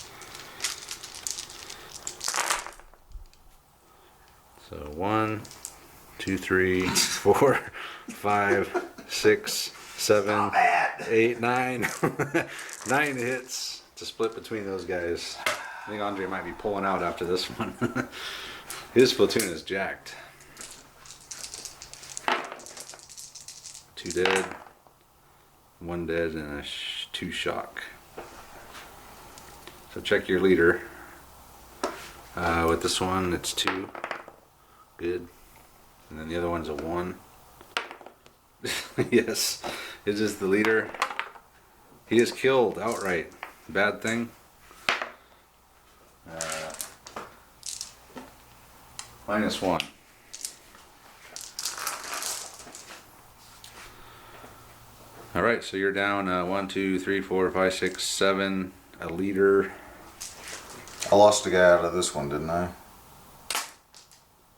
So 1, 2, 3, 4, 5, 6, 7, 8, 9. 9 hits to split between those guys. I think Andre might be pulling out after this one. His platoon is jacked. 2 dead, 1 dead, and a 2 shock. So check your leader. With this one, it's 2. Good. And then the other one's a 1. Yes, it is the leader. He is killed outright. Bad thing. -1. Alright, so you're down 1, 2, 3, 4, 5, 6, 7. A leader. I lost a guy out of this one, didn't I?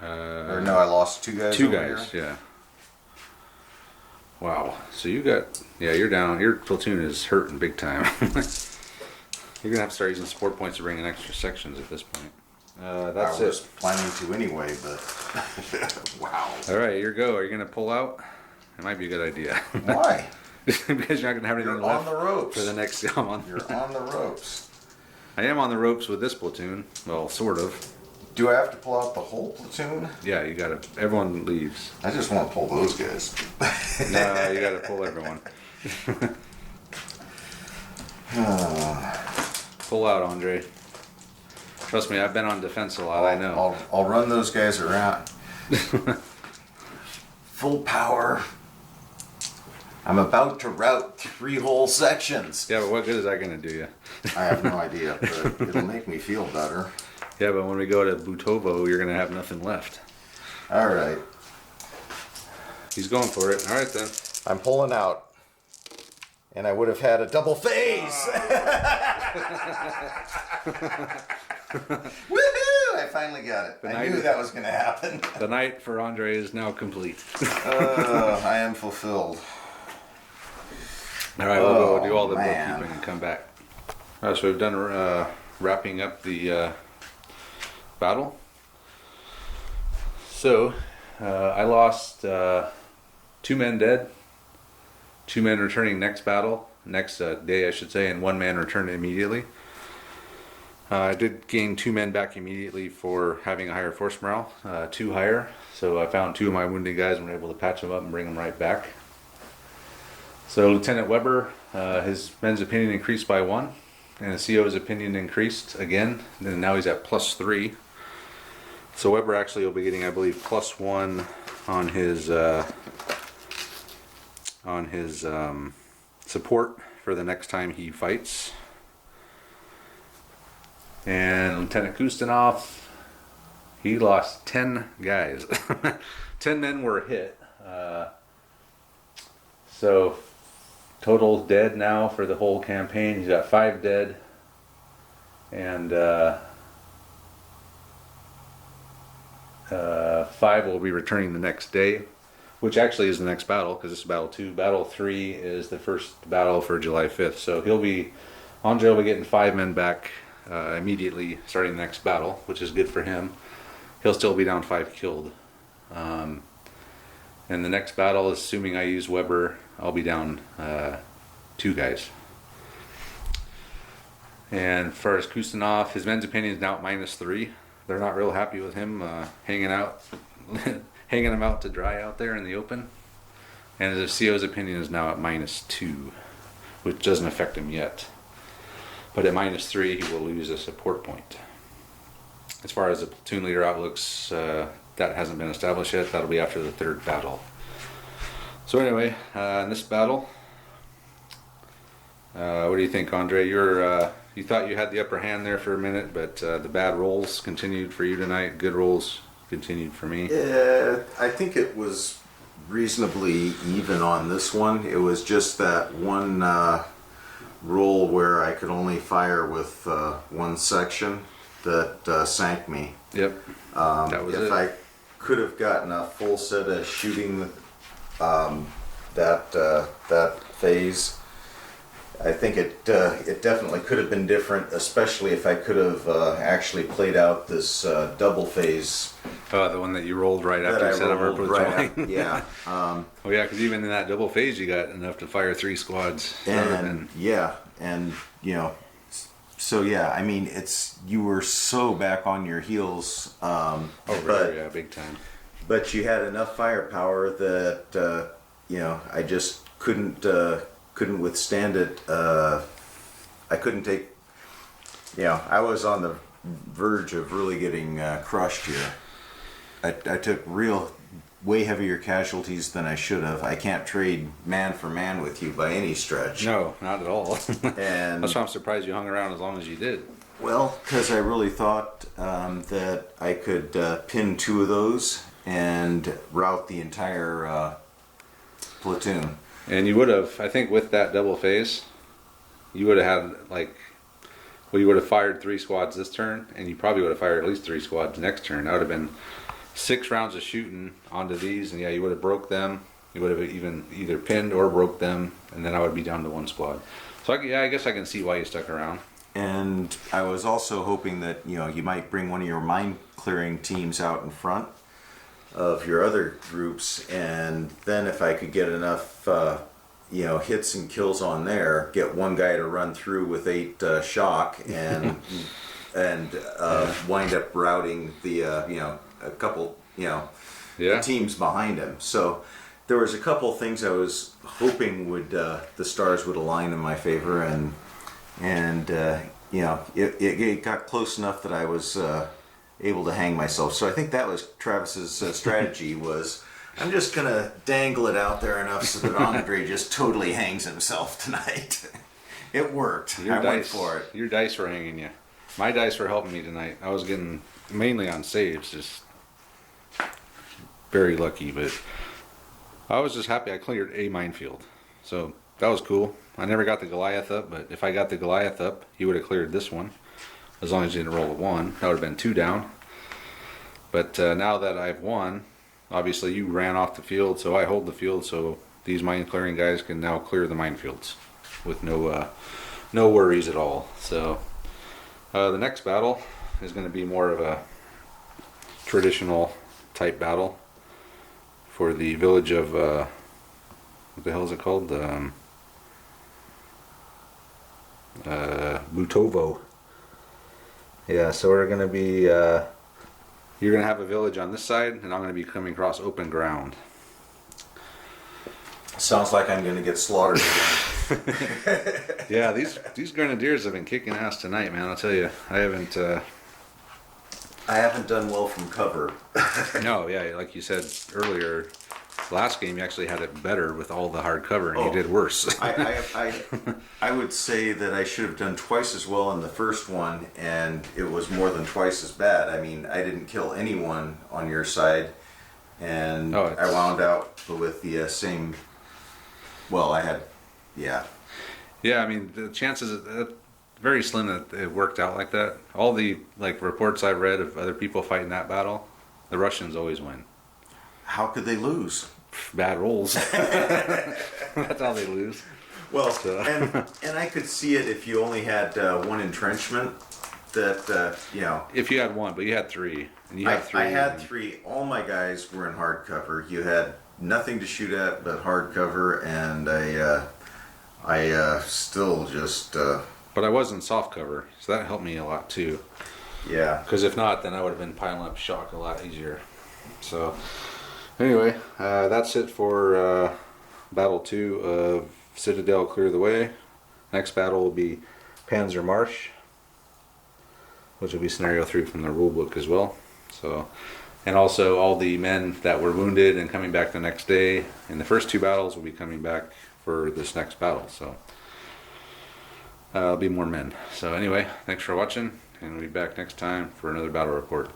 Or no, I lost 2 guys. 2 over guys, here? yeah. Wow. So you got, yeah, you're down. Your platoon is hurting big time. You're gonna have to start using support points to bring in extra sections at this point. That's I was it. planning to anyway, but wow. All right, your go. Are you gonna pull out? It might be a good idea. Why? Because you're not gonna have anything You're left on the ropes. for the next. I'm on. You're on the ropes. I am on the ropes with this platoon. Well, sort of. Do I have to pull out the whole platoon? Yeah, you gotta. Everyone leaves. I just want to pull those guys. No, you gotta pull everyone. Pull out, Andre. Trust me, I've been on defense a lot. I know. I'll run those guys around. Full power. I'm about to route 3 whole sections. Yeah, but what good is that going to do you? I have no idea, but it'll make me feel better. Yeah, but when we go to Butovo, you're going to have nothing left. All right. He's going for it. All right, then. I'm pulling out. And I would have had a double phase. Woohoo! I finally got it. I knew that was going to happen. The night for Andre is now complete. I am fulfilled. All right, we'll go do all the man. bookkeeping and come back. All right, so we've done wrapping up the battle. So I lost 2 men dead, 2 men returning next day I should say, and 1 man returned immediately. I did gain 2 men back immediately for having a higher force morale, 2 higher. So I found 2 of my wounded guys and were able to patch them up and bring them right back. So Lieutenant Weber, his men's opinion increased by 1, and the CO's opinion increased again, and now he's at +3. So Weber actually will be getting, I believe, +1 on his support for the next time he fights. And Lieutenant Kustenov, he lost 10 guys. 10 men were hit. So total dead now for the whole campaign. He's got 5 dead. And 5 will be returning the next day, which actually is the next battle, because this is battle 2. Battle 3 is the first battle for July 5th. So Andre will be getting 5 men back immediately starting the next battle, which is good for him. He'll still be down 5 killed. And the next battle, assuming I use Weber, I'll be down 2 guys. And as far as Kustenov, his men's opinion is now at -3. They're not real happy with him hanging him out to dry out there in the open. And the CO's opinion is now at -2, which doesn't affect him yet. But at -3, he will lose a support point. As far as the platoon leader outlooks, that hasn't been established yet. That'll be after the 3rd battle. So anyway, in this battle, what do you think, Andre? You thought you had the upper hand there for a minute, but the bad rolls continued for you tonight. Good rolls continued for me. I think it was reasonably even on this one. It was just that one roll where I could only fire with 1 section that sank me. Yep. That was if it. I could have gotten a full set of shooting that phase, I think it definitely could have been different, especially if I could have actually played out this double phase. The one that you rolled right after you set up our platoon. Yeah. Oh yeah, because even in that double phase, you got enough to fire 3 squads. And so yeah, I mean, you were so back on your heels. Yeah, big time. But you had enough firepower that I just couldn't withstand it. I couldn't take. I was on the verge of really getting crushed here. I took way heavier casualties than I should have. I can't trade man for man with you by any stretch. No, not at all. And that's why I'm surprised you hung around as long as you did. Well, because I really thought that I could pin 2 of those and route the entire platoon. And you would have, I think, with that double phase, you would have had you would have fired 3 squads this turn, and you probably would have fired at least 3 squads next turn. That would have been 6 rounds of shooting onto these, and yeah, you would have broke them. You would have either pinned or broke them, and then I would be down to 1 squad. So I guess I can see why you stuck around. And I was also hoping that you might bring one of your mine clearing teams out in front of your other groups, and then if I could get enough hits and kills on there, get one guy to run through with 8 shock and wind up routing the a couple teams behind him. So there was a couple things I was hoping would the stars would align in my favor, and it got close enough that I was able to hang myself. So I think that was Travis's strategy, was I'm just gonna dangle it out there enough so that Andre just totally hangs himself tonight. It worked. I went for it. Your dice were hanging you. My dice were helping me tonight. I was getting mainly on saves, just very lucky, but I was just happy I cleared a minefield. So that was cool. I never got the Goliath up, but if I got the Goliath up, he would have cleared this one. As long as he didn't roll a 1. That would have been 2 down. But now that I've won, obviously you ran off the field, so I hold the field, so these mine clearing guys can now clear the minefields with no worries at all. So the next battle is going to be more of a traditional type battle for the village of what the hell is it called? Butovo. Yeah, so we're going to be you're going to have a village on this side, and I'm going to be coming across open ground. Sounds like I'm gonna get slaughtered again. Yeah, these grenadiers have been kicking ass tonight, man. I'll tell you, I haven't done well from cover. no, yeah, like you said earlier, last game you actually had it better with all the hard cover, and you did worse. I would say that I should have done twice as well in the first one, and it was more than twice as bad. I mean, I didn't kill anyone on your side, and I wound out with the same. Well, I had, yeah. Yeah, I mean, the chances are very slim that it worked out like that. All the reports I've read of other people fighting that battle, the Russians always win. How could they lose? Bad rolls. That's how they lose. Well, and I could see it if you only had one entrenchment. That If you had one, but you had 3, and you had 3. I had 3. All my guys were in hard cover. You had nothing to shoot at but hard cover, and I still just. But I was in soft cover, so that helped me a lot too. Yeah. Because if not, then I would have been piling up shock a lot easier. So, anyway, that's it for Battle 2 of Citadel Clear the Way. Next battle will be Panzer Marsch, which will be scenario 3 from the rulebook as well. So, and also all the men that were wounded and coming back the next day in the first 2 battles will be coming back for this next battle. So, there'll be more men. So anyway, thanks for watching, and we'll be back next time for another battle report.